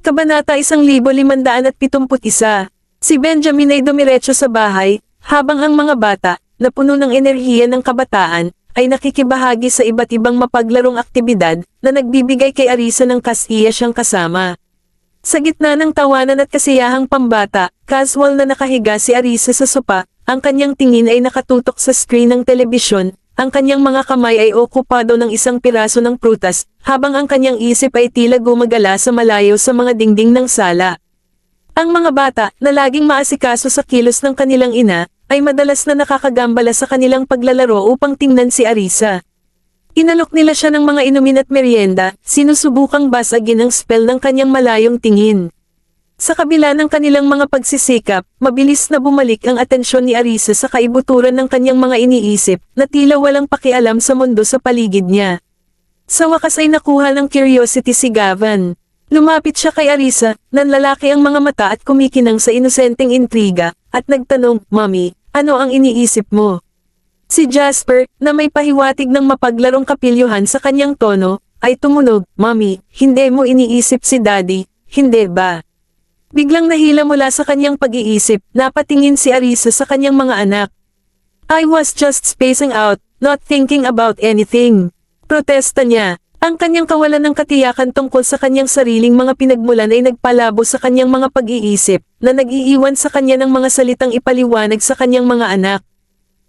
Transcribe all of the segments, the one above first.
Kabanata 1571. Si Benjamin ay dumiretso sa bahay, habang ang mga bata, na puno ng enerhiya ng kabataan, ay nakikibahagi sa iba't ibang mapaglarong aktibidad, na nagbibigay kay Arisa ng kasiya siyang kasama. Sa gitna ng tawanan at kasiyahang pambata, casual na nakahiga si Arisa sa sopa, ang kanyang tingin ay nakatutok sa screen ng telebisyon, ang kanyang mga kamay ay okupado ng isang piraso ng prutas, habang ang kanyang isip ay tila gumagala sa malayo sa mga dingding ng sala. Ang mga bata, na laging maasikaso sa kilos ng kanilang ina, ay madalas na nakakagambala sa kanilang paglalaro upang tingnan si Arisa. Inalok nila siya ng mga inumin at merienda, sinusubukang basagin ang spell ng kanyang malayong tingin. Sa kabila ng kanilang mga pagsisikap, mabilis na bumalik ang atensyon ni Arisa sa kaibuturan ng kanyang mga iniisip, na tila walang pakialam sa mundo sa paligid niya. Sa wakas ay nakuha ng curiosity si Gavan. Lumapit siya kay Arisa, nanlalaki ang mga mata at kumikinang sa inosenteng intriga, at nagtanong, "Mommy, ano ang iniisip mo?" Si Jasper, na may pahiwatig ng mapaglarong kapilyuhan sa kanyang tono, ay tumunog, "Mommy, hindi mo iniisip si Daddy, hindi ba?" Biglang nahila mula sa kanyang pag-iisip, napatingin si Arisa sa kanyang mga anak. "I was just spacing out, not thinking about anything." Protesta niya. Ang kanyang kawalan ng katiyakan tungkol sa kanyang sariling mga pinagmulan ay nagpalabo sa kanyang mga pag-iisip, na nag-iiwan sa kanya ng mga salitang ipaliwanag sa kanyang mga anak.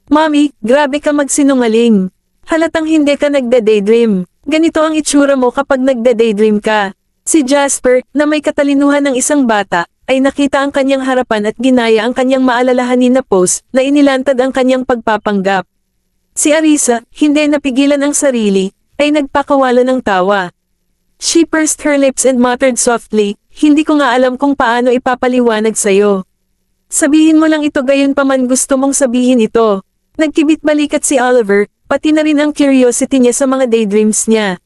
"Mommy, grabe ka magsinungaling. Halatang hindi ka nagde-daydream. Ganito ang itsura mo kapag nagde-daydream ka." Si Jasper, na may katalinuhan ng isang bata, ay nakita ang kanyang harapan at ginaya ang kanyang maalalahanin na pose, na inilantad ang kanyang pagpapanggap. Si Arisa, hindi napigilan ang sarili, ay nagpakawala ng tawa. She pursed her lips and muttered softly, "Hindi ko nga alam kung paano ipapaliwanag sa'yo. Sabihin mo lang ito gayon pa man gusto mong sabihin ito." Nagkibit balikat si Oliver, pati na rin ang curiosity niya sa mga daydreams niya.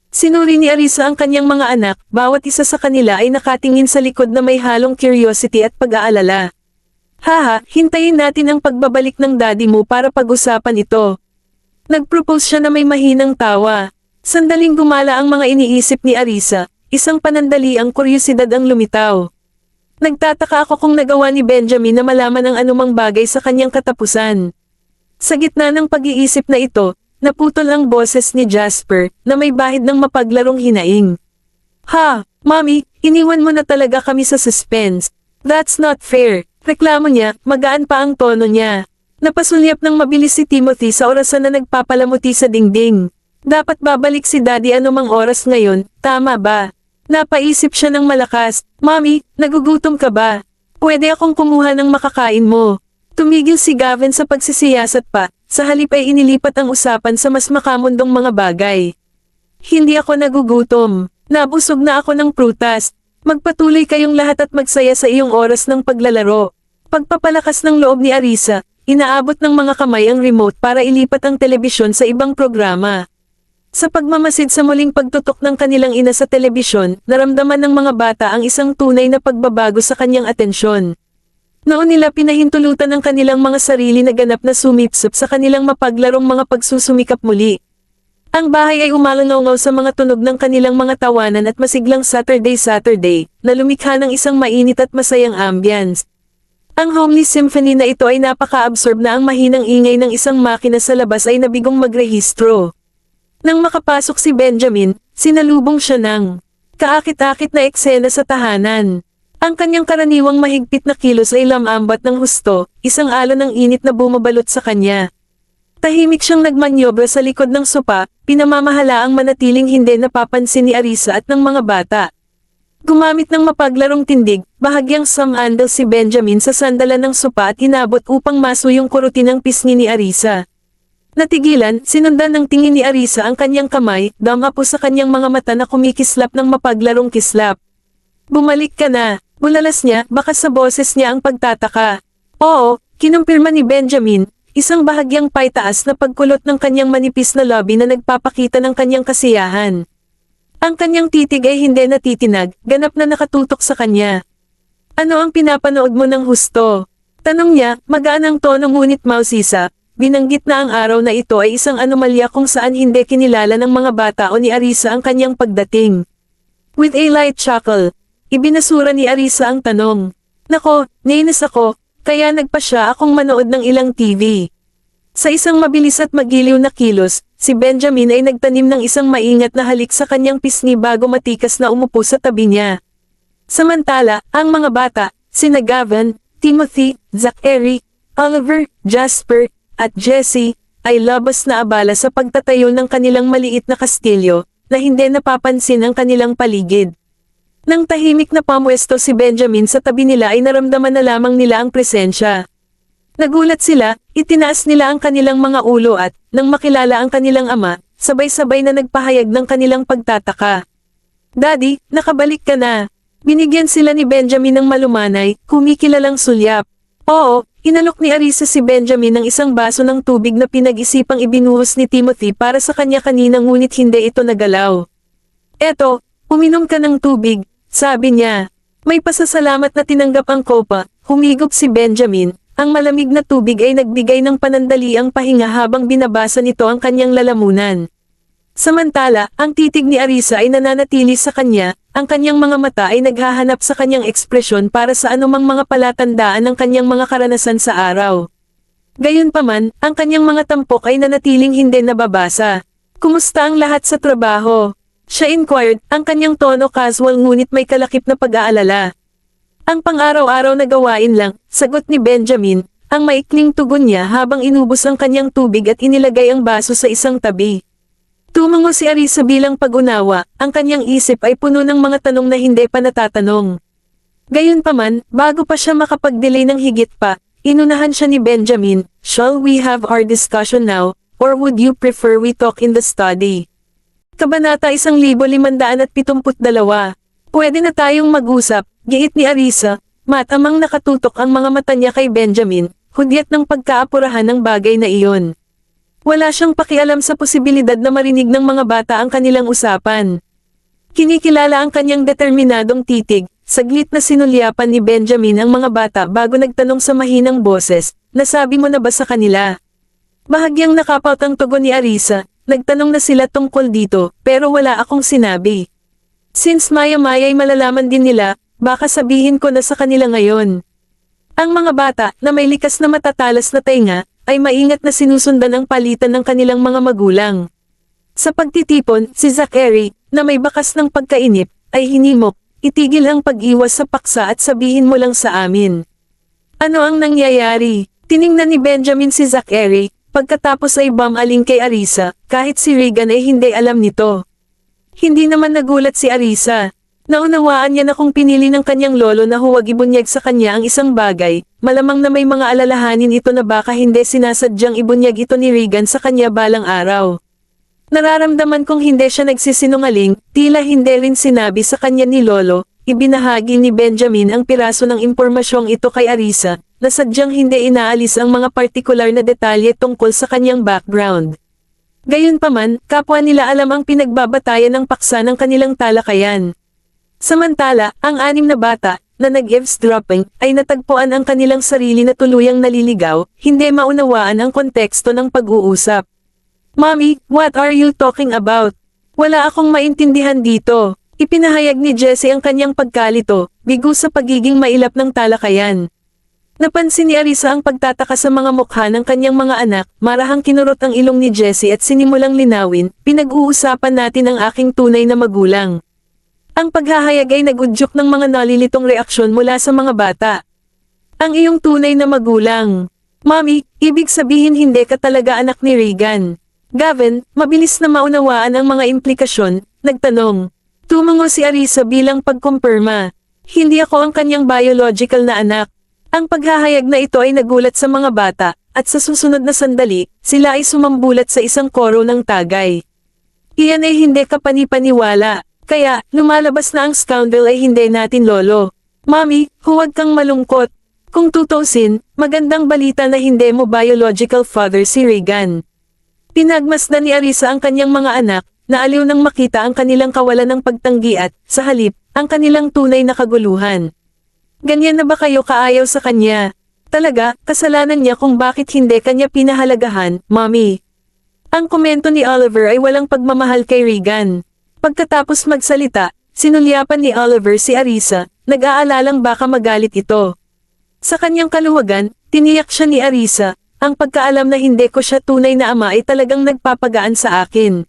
Sinuri ni Arisa ang kanyang mga anak, bawat isa sa kanila ay nakatingin sa likod na may halong curiosity at pag-aalala. "Haha, hintayin natin ang pagbabalik ng daddy mo para pag-usapan ito." Nag-propose siya na may mahinang tawa. Sandaling gumala ang mga iniisip ni Arisa, isang panandali ang kuryosidad ang lumitaw. "Nagtataka ako kung nagawa ni Benjamin na malaman ang anumang bagay sa kanyang katapusan." Sa gitna ng pag-iisip na ito, naputol ang boses ni Jasper, na may bahid ng mapaglarong hinaing. "Ha, Mommy, iniwan mo na talaga kami sa suspense. That's not fair." Reklamo niya, magaan pa ang tono niya. Napasulyap ng mabilis si Timothy sa orasan na nagpapalamuti sa dingding. Dapat babalik si Daddy anumang oras ngayon, tama ba? Napaisip siya ng malakas, "Mommy, nagugutom ka ba? Pwede akong kumuha ng makakain mo." Tumigil si Gavin sa pagsisiyasat pa, sa halip ay inilipat ang usapan sa mas makamundong mga bagay. "Hindi ako nagugutom. Nabusog na ako ng prutas. Magpatuloy kayong lahat at magsaya sa iyong oras ng paglalaro." Pagpapalakas ng loob ni Arisa, inaabot ng mga kamay ang remote para ilipat ang telebisyon sa ibang programa. Sa pagmamasid sa muling pagtutok ng kanilang ina sa telebisyon, naramdaman ng mga bata ang isang tunay na pagbabago sa kanyang atensyon. Noon nila pinahintulutan ang kanilang mga sarili na ganap na sumipsip sa kanilang mapaglarong mga pagsusumikap muli. Ang bahay ay umalangaw sa mga tunog ng kanilang mga tawanan at masiglang Saturday, na lumikha ng isang mainit at masayang ambience. Ang homely symphony na ito ay napaka-absorb na ang mahinang ingay ng isang makina sa labas ay nabigong magrehistro. Nang makapasok si Benjamin, sinalubong siya ng kaakit-akit na eksena sa tahanan. Ang kanyang karaniwang mahigpit na kilos ay lamambat ng husto, isang alon ng init na bumabalot sa kanya. Tahimik siyang nagmanyobra sa likod ng sopa, pinamamahalaang manatiling hindi napapansin ni Arisa at ng mga bata. Gumamit ng mapaglarong tindig, bahagyang sumandal si Benjamin sa sandalan ng sopa at inabot upang masuyong kurutinang pisngi ni Arisa. Natigilan, sinundan ng tingin ni Arisa ang kanyang kamay, damapo sa kanyang mga mata na kumikislap ng mapaglarong kislap. "Bumalik ka na," bulalas niya, baka sa boses niya ang pagtataka. "Oo," kinumpirma ni Benjamin, isang bahagyang paitaas na pagkulot ng kanyang manipis na labi na nagpapakita ng kanyang kasiyahan. Ang kanyang titig ay hindi natitinag, ganap na nakatutok sa kanya. "Ano ang pinapanood mo ng husto?" Tanong niya, magaan ang tono ngunit mausisa. Binanggit na ang araw na ito ay isang anomalya kung saan hindi kinilala ng mga bata o ni Arisa ang kanyang pagdating. With a light chuckle, ibinasura ni Arisa ang tanong. Nako, nainis ako, kaya nagpa siya akong manood ng ilang TV. Sa isang mabilis at magiliw na kilos, si Benjamin ay nagtanim ng isang maingat na halik sa kanyang pisngi bago matikas na umupo sa tabi niya. Samantala, ang mga bata, sina Gavin, Timothy, Zachary, Oliver, Jasper, at Jesse, ay labas na abala sa pagtatayo ng kanilang maliit na kastilyo, na hindi napapansin ang kanilang paligid. Nang tahimik na pamwesto si Benjamin sa tabi nila ay naramdaman na lamang nila ang presensya. Nagulat sila, itinaas nila ang kanilang mga ulo at, nang makilala ang kanilang ama, sabay-sabay na nagpahayag ng kanilang pagtataka. Daddy, nakabalik ka na. Binigyan sila ni Benjamin ng malumanay, kumikilalang sulyap. Oo, inalok ni Arisa si Benjamin ng isang baso ng tubig na pinag-isipang ibinuhos ni Timothy para sa kanya kanina ngunit hindi ito nagalaw. Eto, uminom ka ng tubig, sabi niya. May pasasalamat na tinanggap ang kopa, humigop si Benjamin. Ang malamig na tubig ay nagbigay ng panandaliang pahinga habang binabasa nito ang kanyang lalamunan. Samantala, ang titig ni Arisa ay nananatili sa kanya, ang kanyang mga mata ay naghahanap sa kanyang ekspresyon para sa anumang mga palatandaan ng kanyang mga karanasan sa araw. Gayunpaman, ang kanyang mga tampok ay nanatiling hindi nababasa. Kumusta ang lahat sa trabaho? Siya inquired, ang kanyang tono casual ngunit may kalakip na pag-aalala. Ang pang-araw-araw na gawain lang, sagot ni Benjamin, ang maikling tugon niya habang inubos ang kanyang tubig at inilagay ang baso sa isang tabi. Tumango si Arisa bilang pag-unawa, ang kanyang isip ay puno ng mga tanong na hindi pa natatanong. Gayunpaman, bago pa siya makapag-delay ng higit pa, inunahan siya ni Benjamin, "Shall we have our discussion now, or would you prefer we talk in the study?" Kabanata 1572. Pwede na tayong mag-usap, giit ni Arisa, matamang nakatutok ang mga mata niya kay Benjamin, hudyat ng pagkaapurahan ng bagay na iyon. Wala siyang pakialam sa posibilidad na marinig ng mga bata ang kanilang usapan. Kinikilala ang kanyang determinadong titig, saglit na sinulyapan ni Benjamin ang mga bata bago nagtanong sa mahinang boses, nasabi mo na ba sa kanila? Bahagyang nakapaut ang tugon ni Arisa, nagtanong na sila tungkol dito, pero wala akong sinabi. Since maya-maya ay malalaman din nila, baka sabihin ko na sa kanila ngayon. Ang mga bata, na may likas na matatalas na tainga, ay maingat na sinusundan ang palitan ng kanilang mga magulang. Sa pagtitipon, si Zachary, na may bakas ng pagkainip, ay hinimok, itigil ang pag-iwas sa paksa at sabihin mo lang sa amin. Ano ang nangyayari? Tiningnan ni Benjamin si Zachary, pagkatapos ay bumaling kay Arisa, kahit si Regan ay hindi alam nito. Hindi naman nagulat si Arisa. Naunawaan niya na kung pinili ng kanyang lolo na huwag ibunyag sa kanya ang isang bagay, malamang na may mga alalahanin ito na baka hindi sinasadyang ibunyag ito ni Regan sa kanya balang araw. Nararamdaman kong hindi siya nagsisinungaling, tila hindi rin sinabi sa kanya ni lolo, ibinahagi ni Benjamin ang piraso ng impormasyong ito kay Arisa, na sadyang hindi inaalis ang mga partikular na detalye tungkol sa kanyang background. Gayunpaman, kapwa nila alam ang pinagbabatayan ng paksa ng kanilang talakayan. Samantala, ang 6 na bata, na nag-eavesdropping, ay natagpuan ang kanilang sarili na tuluyang naliligaw, hindi maunawaan ang konteksto ng pag-uusap. Mommy, what are you talking about? Wala akong maintindihan dito. Ipinahayag ni Jesse ang kanyang pagkalito, bigo sa pagiging mailap ng talakayan. Napansin ni Arisa ang pagtataka sa mga mukha ng kanyang mga anak, marahang kinurot ang ilong ni Jesse at sinimulang linawin, pinag-uusapan natin ang aking tunay na magulang. Ang paghahayag ay nagudyok ng mga nalilitong reaksyon mula sa mga bata. Ang iyong tunay na magulang. Mommy, ibig sabihin hindi ka talaga anak ni Regan. Gavin, mabilis na maunawaan ang mga implikasyon, nagtanong. Tumango si Arisa bilang pagkumpirma. Hindi ako ang kanyang biological na anak. Ang paghahayag na ito ay nagulat sa mga bata, at sa susunod na sandali, sila ay sumambulat sa isang koro ng tagay. Iyan ay hindi kapani-paniwala, kaya, lumalabas na ang scoundrel ay hindi natin lolo. Mommy, huwag kang malungkot. Kung tutusin, magandang balita na hindi mo biological father si Regan. Pinagmasdan ni Arisa ang kanyang mga anak, na aliw nang makita ang kanilang kawalan ng pagtanggi at, sa halip, ang kanilang tunay na kaguluhan. Ganyan na ba kayo kaayaw sa kanya? Talaga, kasalanan niya kung bakit hindi kanya pinahalagahan, Mommy. Ang komento ni Oliver ay walang pagmamahal kay Regan. Pagkatapos magsalita, sinulyapan ni Oliver si Arisa, nag-aalalang baka magalit ito. Sa kanyang kaluwagan, tiniyak siya ni Arisa, ang pagkaalam na hindi ko siya tunay na ama ay talagang nagpapagaan sa akin.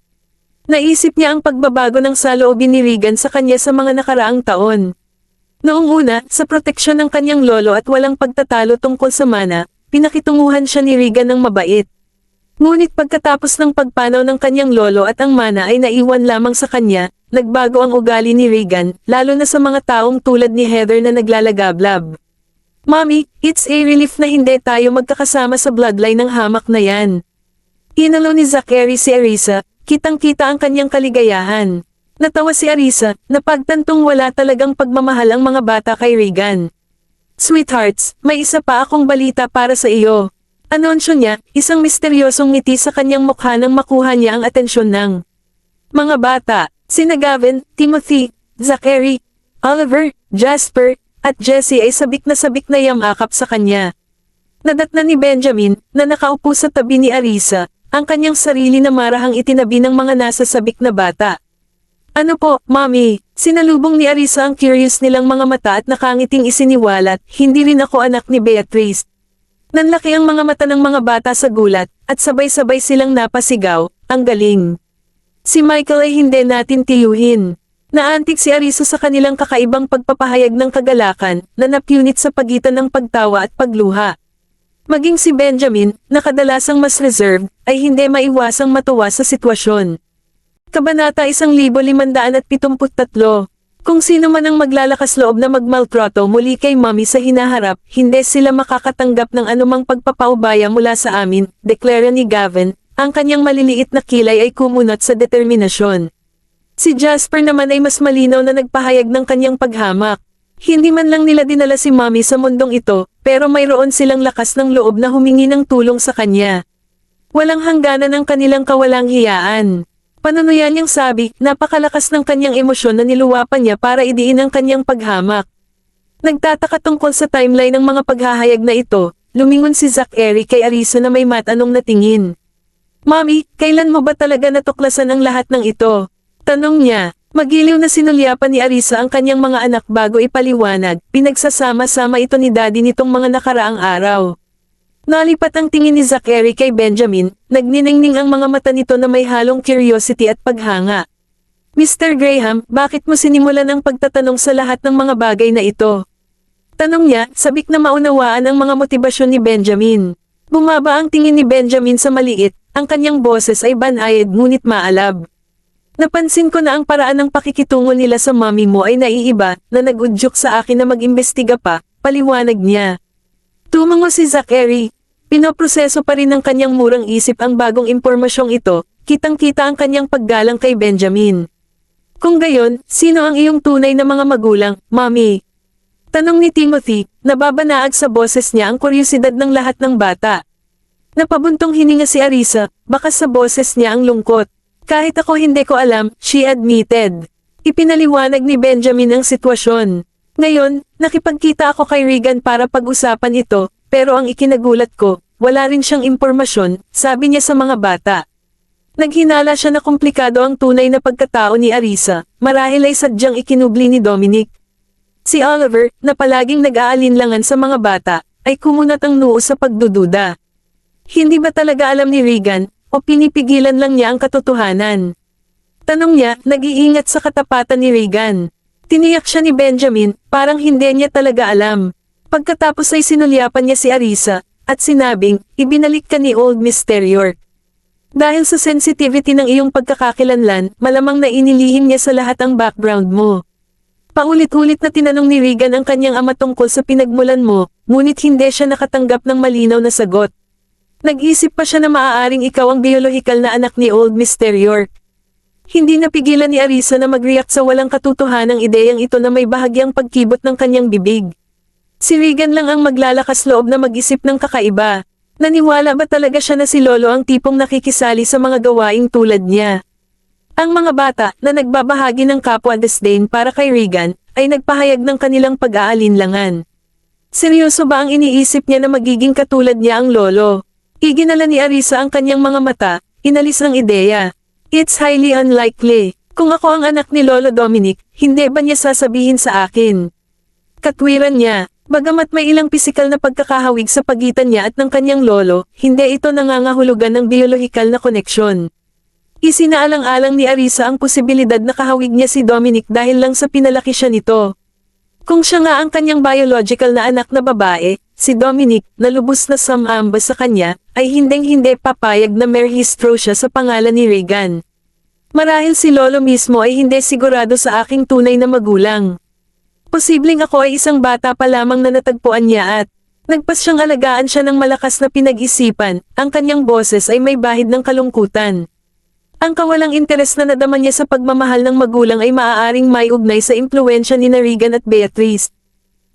Naisip niya ang pagbabago ng saloobin ni Regan sa kanya sa mga nakaraang taon. Noong una, sa proteksyon ng kanyang lolo at walang pagtatalo tungkol sa mana, pinakitunguhan siya ni Regan ng mabait. Ngunit pagkatapos ng pagpanaw ng kanyang lolo at ang mana ay naiwan lamang sa kanya, nagbago ang ugali ni Regan, lalo na sa mga taong tulad ni Heather na naglalagablab. Mommy, it's a relief na hindi tayo magkakasama sa bloodline ng hamak na yan. Inalo ni Zachary si Arisa, kitang-kita ang kanyang kaligayahan. Natawa si Arisa, na pagtantong wala talagang pagmamahal ang mga bata kay Regan. Sweethearts, may isa pa akong balita para sa iyo. Anunsyo niya, isang misteryosong ngiti sa kanyang mukha nang makuha niya ang atensyon ng mga bata. Sina Gavin, Timothy, Zachary, Oliver, Jasper, at Jessie ay sabik na yamakap sa kanya. Nadatnan ni Benjamin, na nakaupo sa tabi ni Arisa, ang kanyang sarili na marahang itinabi ng mga nasa sabik na bata. Ano po, Mommy? Sinalubong ni Arisa ang curious nilang mga mata at nakangiting isiniwalat, hindi rin ako anak ni Beatrice. Nanlaki ang mga mata ng mga bata sa gulat, at sabay-sabay silang napasigaw, ang galing. Si Michael ay hindi natin tiyuhin. Naantig si Arisa sa kanilang kakaibang pagpapahayag ng kagalakan, na napunit sa pagitan ng pagtawa at pagluha. Maging si Benjamin, na kadalasang mas reserved, ay hindi maiwasang matuwa sa sitwasyon. Kabanata 1573. Kung sino man ang maglalakas loob na magmaltrato muli kay Mommy sa hinaharap, hindi sila makakatanggap ng anumang pagpapaubaya mula sa amin, deklara ni Gavin, ang kanyang maliliit na kilay ay kumunot sa determinasyon. Si Jasper naman ay mas malinaw na nagpahayag ng kanyang paghamak. Hindi man lang nila dinala si Mommy sa mundong ito, pero mayroon silang lakas ng loob na humingi ng tulong sa kanya. Walang hangganan ang kanilang kawalang hiyaan. Panunuyan niyang sabi, napakalakas ng kanyang emosyon na niluwapan niya para idiin ang kanyang paghamak. Nagtataka tungkol sa timeline ng mga paghahayag na ito, lumingon si Zachary kay Arisa na may matanong na tingin. Mommy, kailan mo ba talaga natuklasan ang lahat ng ito? Tanong niya. Magiliw na sinulyapan ni Arisa ang kanyang mga anak bago ipaliwanag, pinagsasama-sama ito ni Daddy nitong mga nakaraang araw. Nalipat ang tingin ni Zachary kay Benjamin, nagniningning ang mga mata nito na may halong curiosity at paghanga. Mr. Graham, bakit mo sinimulan ang pagtatanong sa lahat ng mga bagay na ito? Tanong niya, sabik na maunawaan ang mga motibasyon ni Benjamin. Bumaba ang tingin ni Benjamin sa maliit, ang kanyang boses ay banayad ngunit maalab. Napansin ko na ang paraan ng pakikitungo nila sa mommy mo ay naiiba, na nag-udyok sa akin na mag-imbestiga pa, paliwanag niya. Tumango si Zachary. Pinoproseso pa rin ng kanyang murang isip ang bagong impormasyong ito, kitang-kita ang kanyang paggalang kay Benjamin. Kung gayon, sino ang iyong tunay na mga magulang, Mommy? Tanong ni Timothy, nababanaag sa boses niya ang kuryosidad ng lahat ng bata. Napabuntong hininga si Arisa, baka sa boses niya ang lungkot. Kahit ako hindi ko alam, she admitted. Ipinaliwanag ni Benjamin ang sitwasyon. Ngayon, nakipagkita ako kay Regan para pag-usapan ito, pero ang ikinagulat ko, wala rin siyang impormasyon, sabi niya sa mga bata. Naghinala siya na komplikado ang tunay na pagkatao ni Arisa, marahil ay sadyang ikinubli ni Dominic. Si Oliver, na palaging nag-aalinlangan sa mga bata, ay kumunat ang noo sa pagdududa. Hindi ba talaga alam ni Regan, o pinipigilan lang niya ang katotohanan? Tanong niya, nag-iingat sa katapatan ni Regan. Tiniyak siya ni Benjamin, parang hindi niya talaga alam. Pagkatapos ay sinulyapan niya si Arisa, at sinabing, ibinalik ka ni Old Mr. York. Dahil sa sensitivity ng iyong pagkakakilanlan, malamang na inilihim niya sa lahat ang background mo. Paulit-ulit na tinanong ni Regan ang kanyang ama tungkol sa pinagmulan mo, ngunit hindi siya nakatanggap ng malinaw na sagot. Nag-isip pa siya na maaaring ikaw ang biyolohikal na anak ni Old Mr. York. Hindi napigilan ni Arisa na mag-react sa walang katotohanang ideyang ito na may bahagyang pagkibot ng kanyang bibig. Si Regan lang ang maglalakas loob na mag-isip ng kakaiba. Naniwala ba talaga siya na si Lolo ang tipong nakikisali sa mga gawaing tulad niya? Ang mga bata na nagbabahagi ng kapwa disdain para kay Regan ay nagpahayag ng kanilang pag-aalinlangan. Seryoso ba ang iniisip niya na magiging katulad niya ang lolo? Iginala ni Arisa ang kanyang mga mata, inalis ang ideya. It's highly unlikely. Kung ako ang anak ni Lolo Dominic, hindi ba niya sasabihin sa akin? Katwiran niya, bagamat may ilang pisikal na pagkakahawig sa pagitan niya at ng kanyang lolo, hindi ito nangangahulugan ng biolohikal na koneksyon. Isinaalang-alang ni Arisa ang posibilidad na kahawig niya si Dominic dahil lang sa pinalaki siya nito. Kung siya nga ang kanyang biological na anak na babae, si Dominic, na lubos na sumamba sa kanya, ay hinding-hindi papayag na merhistro siya sa pangalan ni Regan. Marahil si Lolo mismo ay hindi sigurado sa aking tunay na magulang. Posibleng ako ay isang bata pa lamang na natagpuan niya at nagpas siyang alagaan siya ng malakas na pinag-isipan, ang kanyang boses ay may bahid ng kalungkutan. Ang kawalang interes na nadama niya sa pagmamahal ng magulang ay maaaring may ugnay sa impluwensya ni Regan at Beatrice.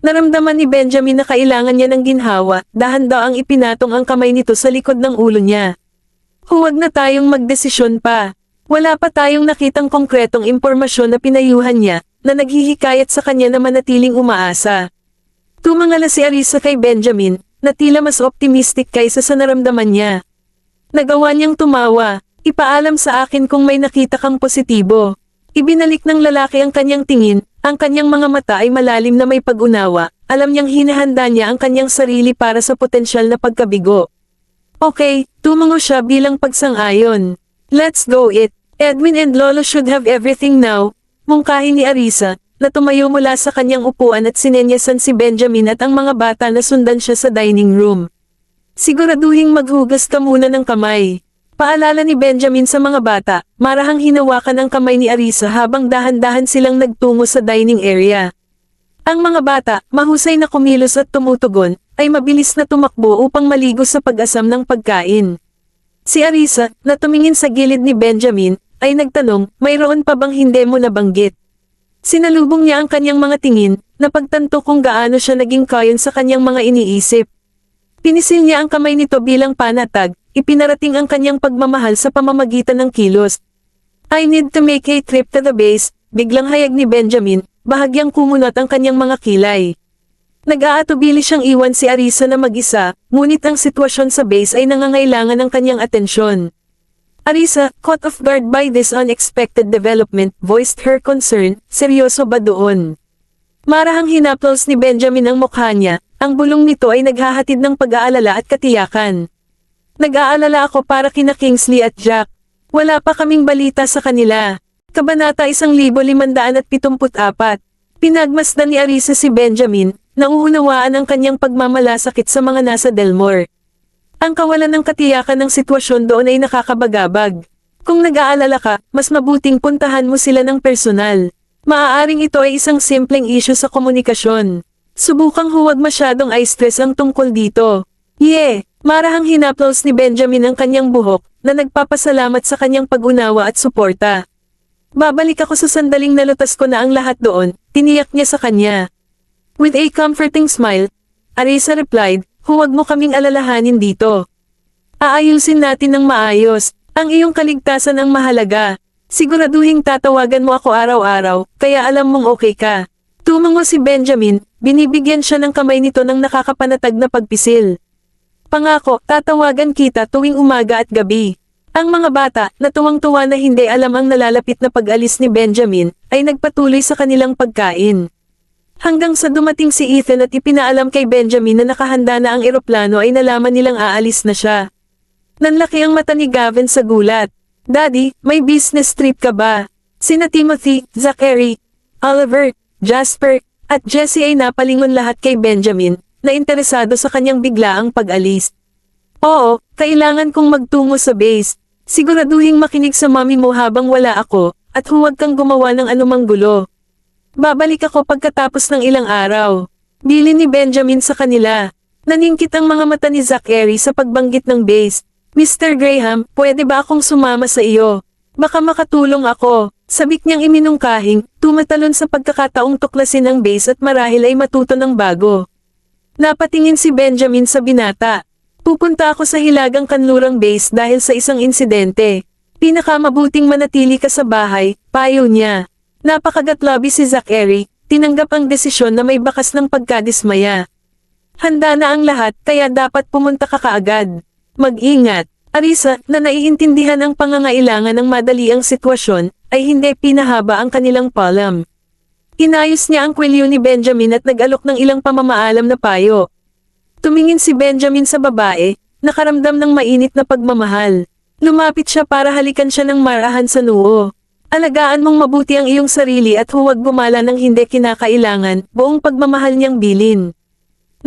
Naramdaman ni Benjamin na kailangan niya ng ginhawa, dahan-daang ipinatong ang kamay nito sa likod ng ulo niya. Huwag na tayong magdesisyon pa. Wala pa tayong nakitang konkretong impormasyon na pinayuhan niya, na naghihikayat sa kanya na manatiling umaasa. Tumangala si Arisa kay Benjamin, na tila mas optimistic kaysa sa naramdaman niya. Nagawa niyang tumawa, ipaalam sa akin kung may nakita kang positibo. Ibinalik ng lalaki ang kanyang tingin, ang kanyang mga mata ay malalim na may pag-unawa, alam niyang hinahanda niya ang kanyang sarili para sa potensyal na pagkabigo. Okay, tumango siya bilang pagsang-ayon. Let's go it. Edwin and Lolo should have everything now. Mungkahi ni Arisa, na tumayo mula sa kanyang upuan at sinenyasan si Benjamin at ang mga bata na sundan siya sa dining room. Siguraduhing maghugas ka muna ng kamay. Paalala ni Benjamin sa mga bata, marahang hinawakan ang kamay ni Arisa habang dahan-dahan silang nagtungo sa dining area. Ang mga bata, mahusay na kumilos at tumutugon, ay mabilis na tumakbo upang maligo sa pag-asam ng pagkain. Si Arisa, na tumingin sa gilid ni Benjamin, ay nagtanong, mayroon pa bang hindi mo nabanggit? Sinalubong niya ang kanyang mga tingin, na pagtanto kung gaano siya naging kayon sa kanyang mga iniisip. Pinisil niya ang kamay nito bilang panatag, ipinarating ang kanyang pagmamahal sa pamamagitan ng kilos. I need to make a trip to the base, biglang hayag ni Benjamin, bahagyang kumunot ang kanyang mga kilay. Nag-aatubili siyang iwan si Arisa na mag-isa, ngunit ang sitwasyon sa base ay nangangailangan ng kanyang atensyon. Arisa, caught off guard by this unexpected development, voiced her concern, seryoso ba doon? Marahang hinaplos ni Benjamin ang mukha niya, ang bulong nito ay naghahatid ng pag-aalala at katiyakan. Nag-aalala ako para kina Kingsley at Jack. Wala pa kaming balita sa kanila. Kabanata 1574. Pinagmasdan ni Arisa si Benjamin, nauunawaan ang kanyang pagmamalasakit sa mga nasa Delmore. Ang kawalan ng katiyakan ng sitwasyon doon ay nakakabagabag. Kung nag-aalala ka, mas mabuting puntahan mo sila ng personal. Maaaring ito ay isang simpleng issue sa komunikasyon. Subukang huwag masyadong i-stress ang tungkol dito. Marahang hinaplos ni Benjamin ang kanyang buhok, na nagpapasalamat sa kanyang pag-unawa at suporta. Babalik ako sa sandaling nalutas ko na ang lahat doon, tiniyak niya sa kanya. With a comforting smile, Arisa replied, huwag mo kaming alalahanin dito. Aayusin natin ng maayos, ang iyong kaligtasan ang mahalaga. Siguraduhing tatawagan mo ako araw-araw, kaya alam mong okay ka. Tumango si Benjamin, binibigyan siya ng kamay nito ng nakakapanatag na pagpisil. Pangako, tatawagan kita tuwing umaga at gabi. Ang mga bata, na tuwang-tuwa na hindi alam ang nalalapit na pag-alis ni Benjamin, ay nagpatuloy sa kanilang pagkain. Hanggang sa dumating si Ethan at ipinaalam kay Benjamin na nakahanda na ang eroplano ay nalaman nilang aalis na siya. Nanlaki ang mata ni Gavin sa gulat. Daddy, may business trip ka ba? Sina Timothy, Zachary, Oliver, Jasper, at Jesse ay napalingon lahat kay Benjamin, na interesado sa kanyang biglaang pag-alis. Oo, kailangan kong magtungo sa base. Siguraduhing makinig sa mami mo habang wala ako, at huwag kang gumawa ng anumang gulo. Babalik ako pagkatapos ng ilang araw. Bilin ni Benjamin sa kanila. Naningkit ang mga mata ni Zachary sa pagbanggit ng base. Mr. Graham, pwede ba akong sumama sa iyo? Baka makatulong ako. Sabik niyang iminungkahing, tumatalon sa pagkakataong tuklasin ang base at marahil ay matuto ng bago. Napatingin si Benjamin sa binata. Pupunta ako sa Hilagang Kanlurang Base dahil sa isang insidente. Pinakamabuting manatili ka sa bahay, payo niya. Napakagatlabi si Zachary, tinanggap ang desisyon na may bakas ng pagkadismaya. Handa na ang lahat kaya dapat pumunta ka kaagad. Mag-ingat. Arisa, na naiintindihan ang pangangailangan ng madali ang sitwasyon, ay hindi pinahaba ang kanilang palm. Inayos niya ang kwelyo ni Benjamin at nag-alok ng ilang pamamaalam na payo. Tumingin si Benjamin sa babae, nakaramdam ng mainit na pagmamahal. Lumapit siya para halikan siya ng marahan sa noo. Alagaan mong mabuti ang iyong sarili at huwag gumala ng hindi kinakailangan, buong pagmamahal niyang bilin.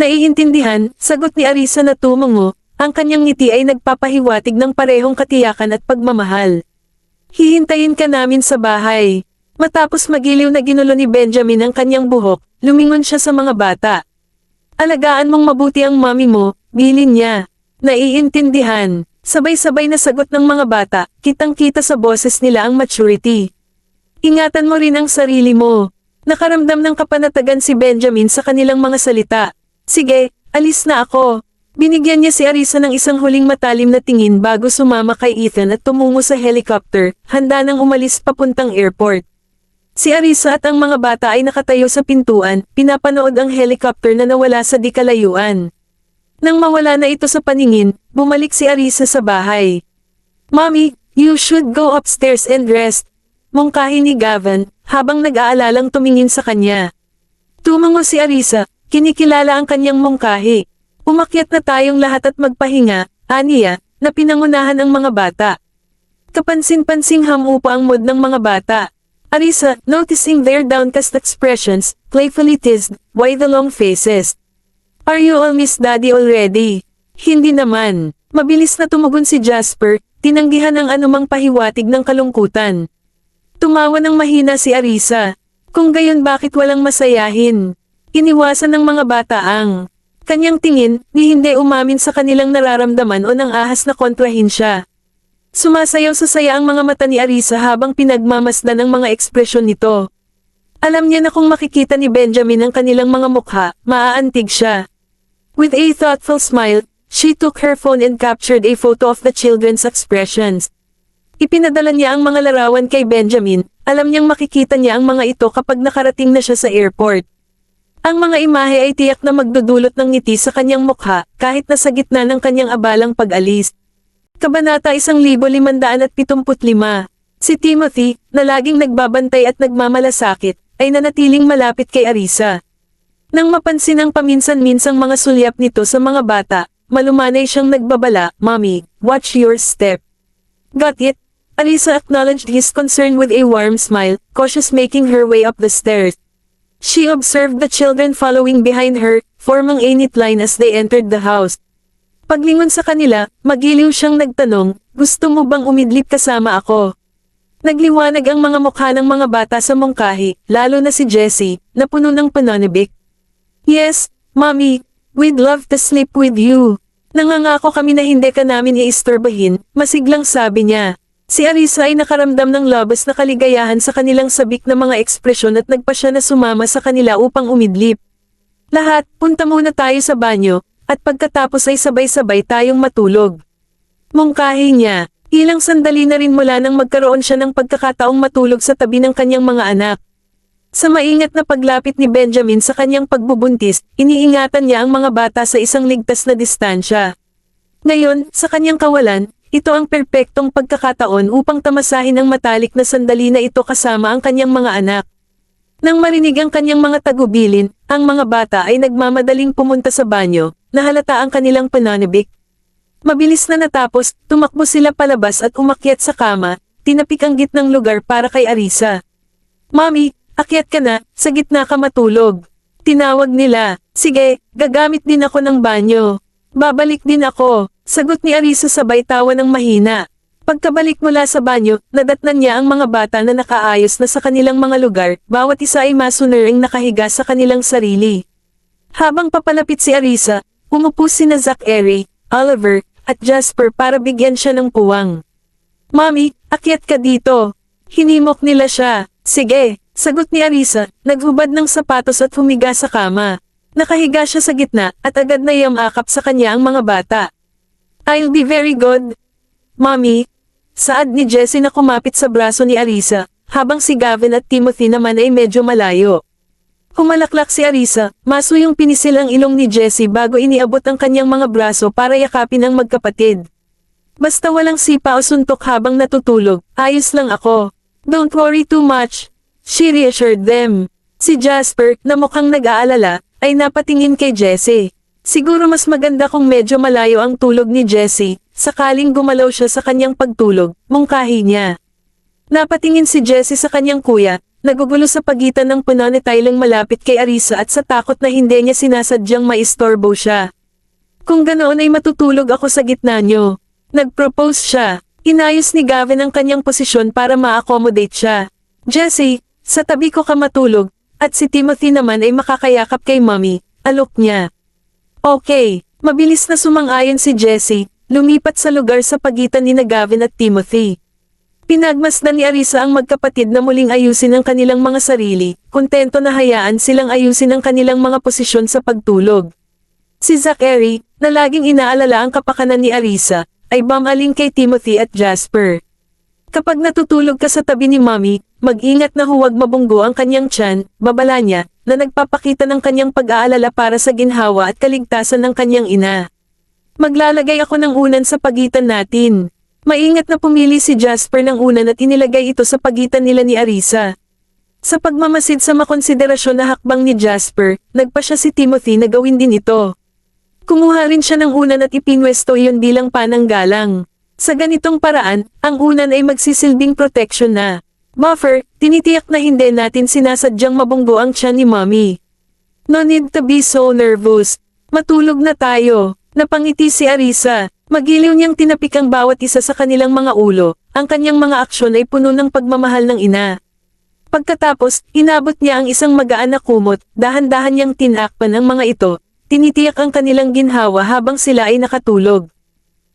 Naiintindihan, sagot ni Arisa na tumango, ang kanyang ngiti ay nagpapahiwatig ng parehong katiyakan at pagmamahal. Hihintayin ka namin sa bahay. Matapos magiliw na ginulo ni Benjamin ang kanyang buhok, lumingon siya sa mga bata. Alagaan mong mabuti ang mami mo, bilin niya. Naiintindihan. Sabay-sabay na sagot ng mga bata, kitang-kita sa boses nila ang maturity. Ingatan mo rin ang sarili mo. Nakaramdam ng kapanatagan si Benjamin sa kanilang mga salita. Sige, alis na ako. Binigyan niya si Arisa ng isang huling matalim na tingin bago sumama kay Ethan at tumungo sa helicopter, handa nang umalis papuntang airport. Si Arisa at ang mga bata ay nakatayo sa pintuan, pinapanood ang helicopter na nawala sa di kalayuan. Nang mawala na ito sa paningin, bumalik si Arisa sa bahay. Mommy, you should go upstairs and rest. Mungkahi ni Gavin, habang nag-aalalang tumingin sa kanya. Tumango si Arisa, kinikilala ang kanyang mungkahi. Umakyat na tayong lahat at magpahinga, aniya, na pinangunahan ang mga bata. Kapansin-pansing hamupa ang mood ng mga bata. Arisa, noticing their downcast expressions, playfully teased, why the long faces? Are you all miss daddy already? Hindi naman. Mabilis na tumugon si Jasper, tinanggihan ang anumang pahiwatig ng kalungkutan. Tumawa ng mahina si Arisa. Kung gayon bakit walang masayahin? Iniwasan ng mga bata ang kanyang tingin, ni hindi umamin sa kanilang nararamdaman o nang ahas na kontrahin siya. Sumasayaw sa saya ang mga mata ni Arisa habang pinagmamasdan ang mga ekspresyon nito. Alam niya na kung makikita ni Benjamin ang kanilang mga mukha, maaantig siya. With a thoughtful smile, she took her phone and captured a photo of the children's expressions. Ipinadala niya ang mga larawan kay Benjamin, alam niyang makikita niya ang mga ito kapag nakarating na siya sa airport. Ang mga imahe ay tiyak na magdudulot ng ngiti sa kanyang mukha, kahit nasa gitna ng kanyang abalang pag-alis. Kabanata 1575. Si Timothy, na laging nagbabantay at nagmamalasakit, ay nanatiling malapit kay Arisa. Nang mapansin ang paminsan-minsang mga sulyap nito sa mga bata, malumanay siyang nagbabala, Mommy, watch your step. Got it? Arisa acknowledged his concern with a warm smile, cautious making her way up the stairs. She observed the children following behind her, forming a neat line as they entered the house. Paglingon sa kanila, magiliw siyang nagtanong, gusto mo bang umidlip kasama ako? Nagliwanag ang mga mukha ng mga bata sa mungkahi, lalo na si Jessie, na puno ng pananabik. Yes, Mommy, we'd love to sleep with you. Nangangako kami na hindi ka namin iistorbahin, masiglang sabi niya. Si Arisa ay nakaramdam ng labas na kaligayahan sa kanilang sabik na mga ekspresyon at nagpa siya na sumama sa kanila upang umidlip. Lahat, punta muna tayo sa banyo, at pagkatapos ay sabay-sabay tayong matulog. Mungkahi niya, ilang sandali na rin mula nang magkaroon siya ng pagkakataong matulog sa tabi ng kanyang mga anak. Sa maingat na paglapit ni Benjamin sa kanyang pagbubuntis, iniingatan niya ang mga bata sa isang ligtas na distansya. Ngayon, sa kanyang kawalan, ito ang perpektong pagkakataon upang tamasahin ang matalik na sandali na ito kasama ang kanyang mga anak. Nang marinig ang kanyang mga tagubilin, ang mga bata ay nagmamadaling pumunta sa banyo, nahalata ang kanilang pananabik. Mabilis na natapos, tumakbo sila palabas at umakyat sa kama, tinapik ang gitnang lugar para kay Arisa. Mommy, akyat ka na, sa gitna ka matulog. Tinawag nila, sige, gagamit din ako ng banyo. Babalik din ako, sagot ni Arisa sabay tawa ng mahina. Pagkabalik mula sa banyo, nadatnan niya ang mga bata na nakaayos na sa kanilang mga lugar, bawat isa ay masunuring nakahiga sa kanilang sarili. Habang papalapit si Arisa, umupo sina Zachary, Oliver, at Jasper para bigyan siya ng puwang. Mommy, akyat ka dito. Hinimok nila siya. Sige, sagot ni Arisa, naghubad ng sapatos at humiga sa kama. Nakahiga siya sa gitna at agad na yamakap sa kanya ang mga bata. I'll be very good. Mommy, saad ni Jessie na kumapit sa braso ni Arisa, habang si Gavin at Timothy naman ay medyo malayo. Humalaklak si Arisa, maso yung pinisil ang ilong ni Jessie bago iniabot ang kanyang mga braso para yakapin ang magkapatid. Basta walang sipa o suntok habang natutulog, ayos lang ako. Don't worry too much, she reassured them. Si Jasper, na mukhang nag-aalala, ay napatingin kay Jessie. Siguro mas maganda kung medyo malayo ang tulog ni Jessie, sakaling gumalaw siya sa kanyang pagtulog, mungkahi niya. Napatingin si Jessie sa kanyang kuya, nagugulo sa pagitan ng pananatiling malapit kay Arisa at sa takot na hindi niya sinasadyang maistorbo siya. Kung ganoon ay matutulog ako sa gitna niyo. Nag-propose siya. Inayos ni Gavin ang kanyang posisyon para ma-accommodate siya. Jessie, sa tabi ko ka matulog, at si Timothy naman ay makakayakap kay mommy, alok niya. Okay, mabilis na sumang-ayon si Jessie, lumipat sa lugar sa pagitan ni Gavin at Timothy. Pinagmasdan ni Arisa ang magkapatid na muling ayusin ang kanilang mga sarili, kontento na hayaan silang ayusin ang kanilang mga posisyon sa pagtulog. Si Zachary, na laging inaalala ang kapakanan ni Arisa, ay bamaling kay Timothy at Jasper. Kapag natutulog ka sa tabi ni mommy, mag-ingat na huwag mabunggo ang kanyang tiyan, babala niya, na nagpapakita ng kanyang pag-aalala para sa ginhawa at kaligtasan ng kanyang ina. Maglalagay ako ng unan sa pagitan natin. Maingat na pumili si Jasper ng unan at inilagay ito sa pagitan nila ni Arisa. Sa pagmamasid sa makonsiderasyon na hakbang ni Jasper, nagpa siya si Timothy na gawin din ito. Kumuha rin siya ng unan at ipinwesto iyon bilang pananggalang. Sa ganitong paraan, ang unan ay magsisilbing protection na. Buffer, tinitiyak na hindi natin sinasadyang mabunggo ang tiyan ni mommy. No need to be so nervous. Matulog na tayo. Napangiti si Arisa. Magiliw niyang tinapik ang bawat isa sa kanilang mga ulo. Ang kanyang mga aksyon ay puno ng pagmamahal ng ina. Pagkatapos, inabot niya ang isang magaan na kumot, dahan-dahan niyang tinakpan ang mga ito. Tinitiyak ang kanilang ginhawa habang sila ay nakatulog.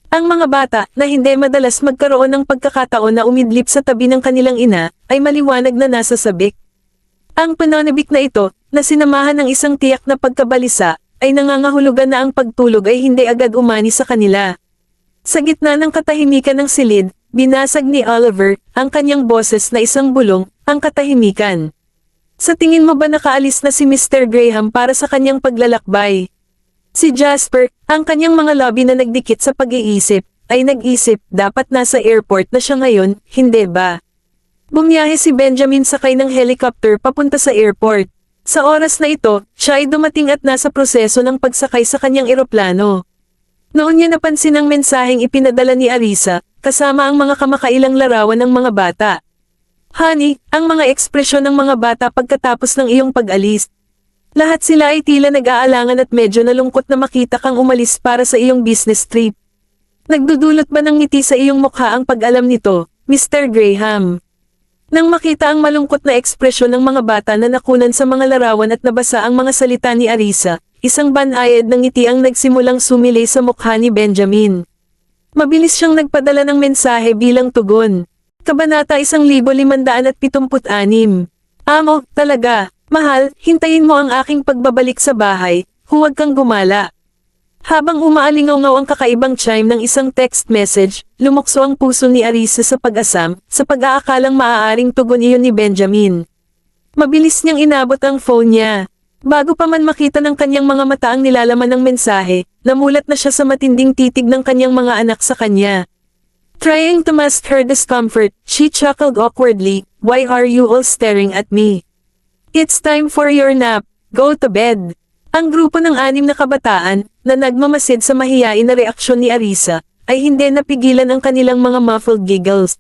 Ang mga bata, na hindi madalas magkaroon ng pagkakataon na umidlip sa tabi ng kanilang ina, ay maliwanag na nasa sabik. Ang pananabik na ito, na sinamahan ng isang tiyak na pagkabalisa, ay nangangahulugan na ang pagtulog ay hindi agad umani sa kanila. Sa gitna ng katahimikan ng silid, binasag ni Oliver, ang kanyang boses na isang bulong, ang katahimikan. Sa tingin mo ba nakaalis na si Mr. Graham para sa kanyang paglalakbay? Si Jasper, ang kanyang mga labi na nagdikit sa pag-iisip, ay nag-isip, dapat nasa airport na siya ngayon, hindi ba? Bumiyahe si Benjamin sakay ng helicopter papunta sa airport. Sa oras na ito, siya ay dumating at nasa proseso ng pagsakay sa kanyang eroplano. Noon niya napansin ang mensaheng ipinadala ni Arisa, kasama ang mga kamakailang larawan ng mga bata. Honey, ang mga ekspresyon ng mga bata pagkatapos ng iyong pag-alis. Lahat sila ay tila nag-aalangan at medyo nalungkot na makita kang umalis para sa iyong business trip. Nagdudulot ba ng ngiti sa iyong mukha ang pag-alam nito, Mr. Graham? Nang makita ang malungkot na ekspresyon ng mga bata na nakunan sa mga larawan at nabasa ang mga salita ni Arisa, isang banayad ng ngiti ang nagsimulang sumilay sa mukha ni Benjamin. Mabilis siyang nagpadala ng mensahe bilang tugon. Kabanata 1576. Amo, talaga, mahal, hintayin mo ang aking pagbabalik sa bahay, huwag kang gumala. Habang umaalingaw-ngaw ang kakaibang chime ng isang text message, lumukso ang puso ni Arisa sa pag-asam, sa pag-aakalang maaaring tugon iyon ni Benjamin. Mabilis niyang inabot ang phone niya. Bago pa man makita ng kanyang mga mata ang nilalaman ng mensahe, namulat na siya sa matinding titig ng kanyang mga anak sa kanya. Trying to mask her discomfort, she chuckled awkwardly, "Why are you all staring at me? It's time for your nap, go to bed." Ang grupo ng 6 na kabataan, na nagmamasid sa mahiyain na reaksyon ni Arisa, ay hindi napigilan ang kanilang mga muffled giggles.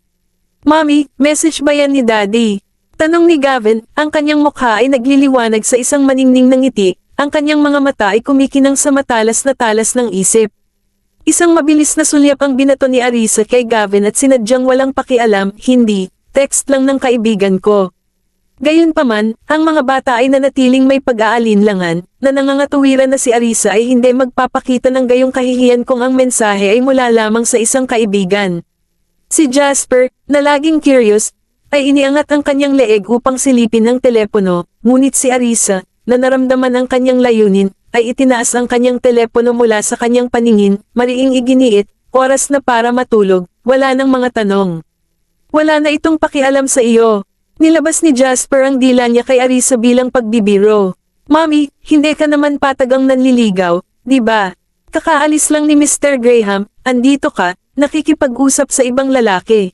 "Mommy, message ba yan ni Daddy?" Tanong ni Gavin, ang kanyang mukha ay nagliliwanag sa isang maningning na ngiti, ang kanyang mga mata ay kumikinang sa matalas na talas ng isip. Isang mabilis na sulyap ang binato ni Arisa kay Gavin at sinadyang walang pakialam, "Hindi, text lang ng kaibigan ko." Gayunpaman, ang mga bata ay nanatiling may pag-aalinlangan, na nangangatuwiran na si Arisa ay hindi magpapakita ng gayong kahihiyan kung ang mensahe ay mula lamang sa isang kaibigan. Si Jasper, na laging curious, ay iniangat ang kanyang leeg upang silipin ang telepono, ngunit si Arisa, na naramdaman ang kanyang layunin, ay itinaas ang kanyang telepono mula sa kanyang paningin, mariing iginiit, oras na para matulog, wala nang mga tanong. "Wala na itong pakialam sa iyo." Nilabas ni Jasper ang dila niya kay Arisa bilang pagbibiro. "Mommy, hindi ka naman patagang nanliligaw, di ba? Kakaalis lang ni Mr. Graham, andito ka, nakikipag-usap sa ibang lalaki."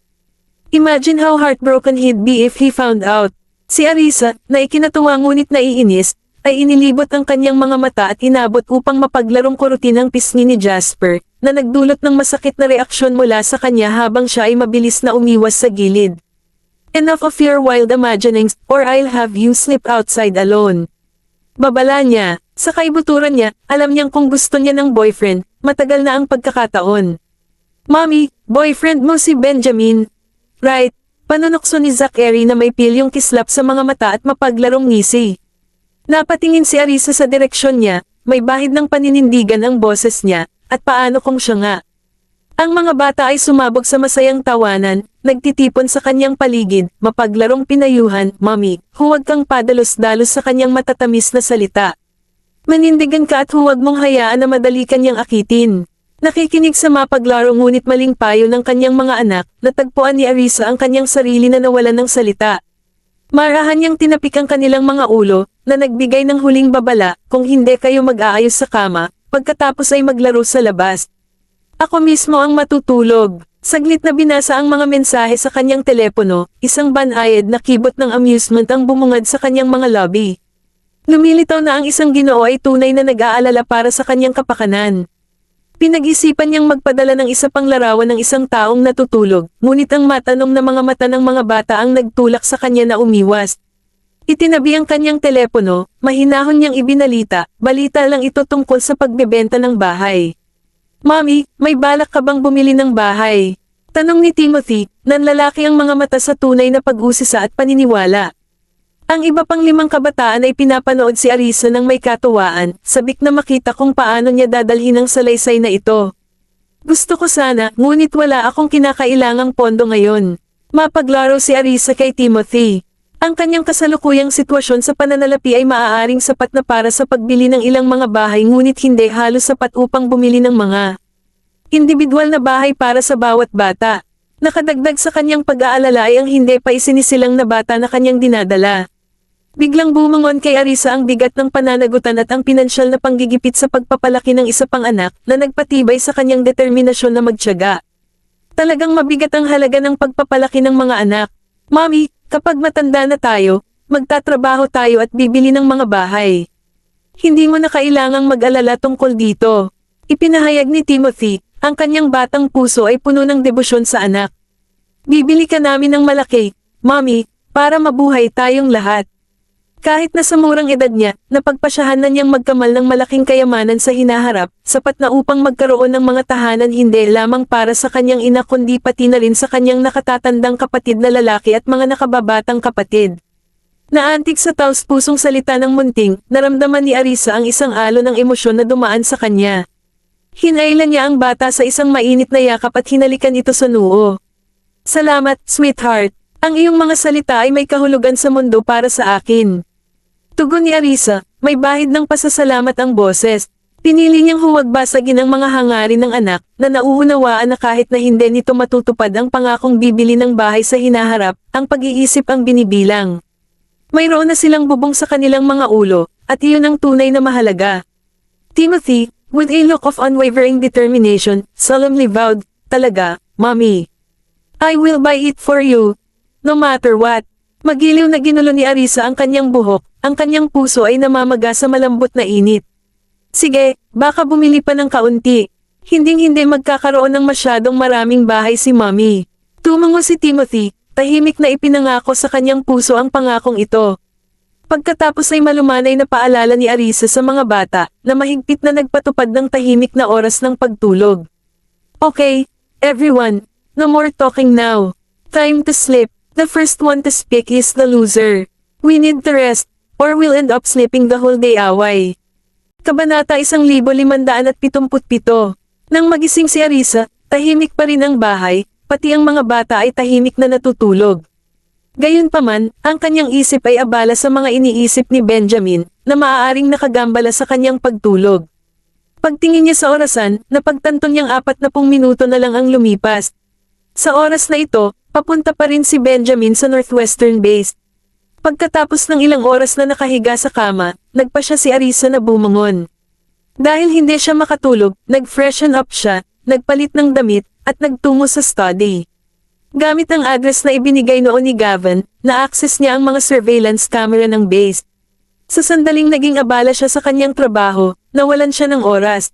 Imagine how heartbroken he'd be if he found out. Si Arisa, na ikinatuwa ngunit naiinis, ay inilibot ang kanyang mga mata at inabot upang mapaglarong kurutin ang pisngi ni Jasper, na nagdulot ng masakit na reaksyon mula sa kanya habang siya ay mabilis na umiwas sa gilid. Enough of your wild imaginings, or I'll have you sleep outside alone. Babala niya, sa kaibuturan niya, alam niyang kung gusto niya ng boyfriend, matagal na ang pagkakataon. Mommy, boyfriend mo si Benjamin. Right, panunokso ni Zachary na may pilyong kislap sa mga mata at mapaglarong ngisi. Napatingin si Arisa sa direksyon niya, may bahid ng paninindigan ang boses niya, at paano kung siya nga. Ang mga bata ay sumabog sa masayang tawanan, nagtitipon sa kanyang paligid, mapaglarong pinayuhan, Mommy, huwag kang padalos-dalos sa kanyang matatamis na salita. Manindigan ka at huwag mong hayaan na madali kanyang akitin. Nakikinig sa mapaglaro ngunit maling payo ng kanyang mga anak, natagpuan ni Arisa ang kanyang sarili na nawalan ng salita. Marahan niyang tinapik ang kanilang mga ulo, na nagbigay ng huling babala, kung hindi kayo mag-aayos sa kama, pagkatapos ay maglaro sa labas. Ako mismo ang matutulog. Saglit na binasa ang mga mensahe sa kanyang telepono, isang banayad na kibot ng amusement ang bumungad sa kanyang mga lobby. Lumilitaw na ang isang Ginoo ay tunay na nag-aalala para sa kanyang kapakanan. Pinag-isipan niyang magpadala ng isa pang larawan ng isang taong natutulog, ngunit ang matanong na mga mata ng mga bata ang nagtulak sa kanya na umiwas. Itinabi ang kanyang telepono, mahinahon niyang ibinalita, balita lang ito tungkol sa pagbebenta ng bahay. Mommy, may balak ka bang bumili ng bahay? Tanong ni Timothy, nanlalaki ang mga mata sa tunay na pag-usisa at paniniwala. Ang iba pang 5 kabataan ay pinapanood si Arisa ng may katuwaan, sabik na makita kung paano niya dadalhin ang salaysay na ito. Gusto ko sana, ngunit wala akong kinakailangang pondo ngayon. Mapaglaro si Arisa kay Timothy. Ang kanyang kasalukuyang sitwasyon sa pananalapi ay maaaring sapat na para sa pagbili ng ilang mga bahay ngunit hindi halos sapat upang bumili ng mga individual na bahay para sa bawat bata. Nakadagdag sa kanyang pag-aalala ay ang hindi pa isinisilang na bata na kanyang dinadala. Biglang bumangon kay Arisa ang bigat ng pananagutan at ang pinansyal na panggigipit sa pagpapalaki ng isa pang anak na nagpatibay sa kanyang determinasyon na magtiyaga. Talagang mabigat ang halaga ng pagpapalaki ng mga anak. Mommy, kapag matanda na tayo, magtatrabaho tayo at bibili ng mga bahay. Hindi mo na kailangang mag-alala tungkol dito. Ipinahayag ni Timothy, ang kanyang batang puso ay puno ng debosyon sa anak. Bibili ka namin ng malaki, Mommy, para mabuhay tayong lahat. Kahit na sa murang edad niya, napagpasyahan na niyang magkamal ng malaking kayamanan sa hinaharap, sapat na upang magkaroon ng mga tahanan hindi lamang para sa kanyang ina kundi pati na rin sa kanyang nakatatandang kapatid na lalaki at mga nakababatang kapatid. Naantig sa taos-pusong salita ng munting, naramdaman ni Arisa ang isang alon ng emosyon na dumaan sa kanya. Hinailan niya ang bata sa isang mainit na yakap at hinalikan ito sa noo. Salamat, sweetheart. Ang iyong mga salita ay may kahulugan sa mundo para sa akin. Tugon ni Arisa, may bahid ng pasasalamat ang boses. Pinili niyang huwag basagin ang mga hangarin ng anak, na nauunawaan na kahit na hindi nito matutupad ang pangakong bibili ng bahay sa hinaharap, ang pag-iisip ang binibilang. Mayroon na silang bubong sa kanilang mga ulo, at iyon ang tunay na mahalaga. Timothy, with a look of unwavering determination, solemnly vowed, talaga, Mommy. I will buy it for you, no matter what. Magiliw na ginulo ni Arisa ang kanyang buhok, ang kanyang puso ay namamaga sa malambot na init. Sige, baka bumili pa ng kaunti. Hinding-hindi magkakaroon ng masyadong maraming bahay si Mommy. Tumango si Timothy, tahimik na ipinangako sa kanyang puso ang pangakong ito. Pagkatapos ay malumanay na paalala ni Arisa sa mga bata, na mahigpit na nagpatupad ng tahimik na oras ng pagtulog. Okay, everyone, no more talking now. Time to sleep. The first one to speak is the loser. We need to rest, or we'll end up sleeping the whole day away. Kabanata 1577. Nang magising si Arisa, tahimik pa rin ang bahay, pati ang mga bata ay tahimik na natutulog. Gayunpaman, ang kanyang isip ay abala sa mga iniisip ni Benjamin, na maaaring nakagambala sa kanyang pagtulog. Pagtingin niya sa orasan, napagtanto niyang 40 minuto na lang ang lumipas. Sa oras na ito, papunta pa rin si Benjamin sa Northwestern Base. Pagkatapos ng ilang oras na nakahiga sa kama, nagpa siya si Arisa na bumangon. Dahil hindi siya makatulog, nag-freshen up siya, nagpalit ng damit, at nagtungo sa study. Gamit ang address na ibinigay noon ni Gavin, na-access niya ang mga surveillance camera ng base. Sa sandaling naging abala siya sa kanyang trabaho, nawalan siya ng oras.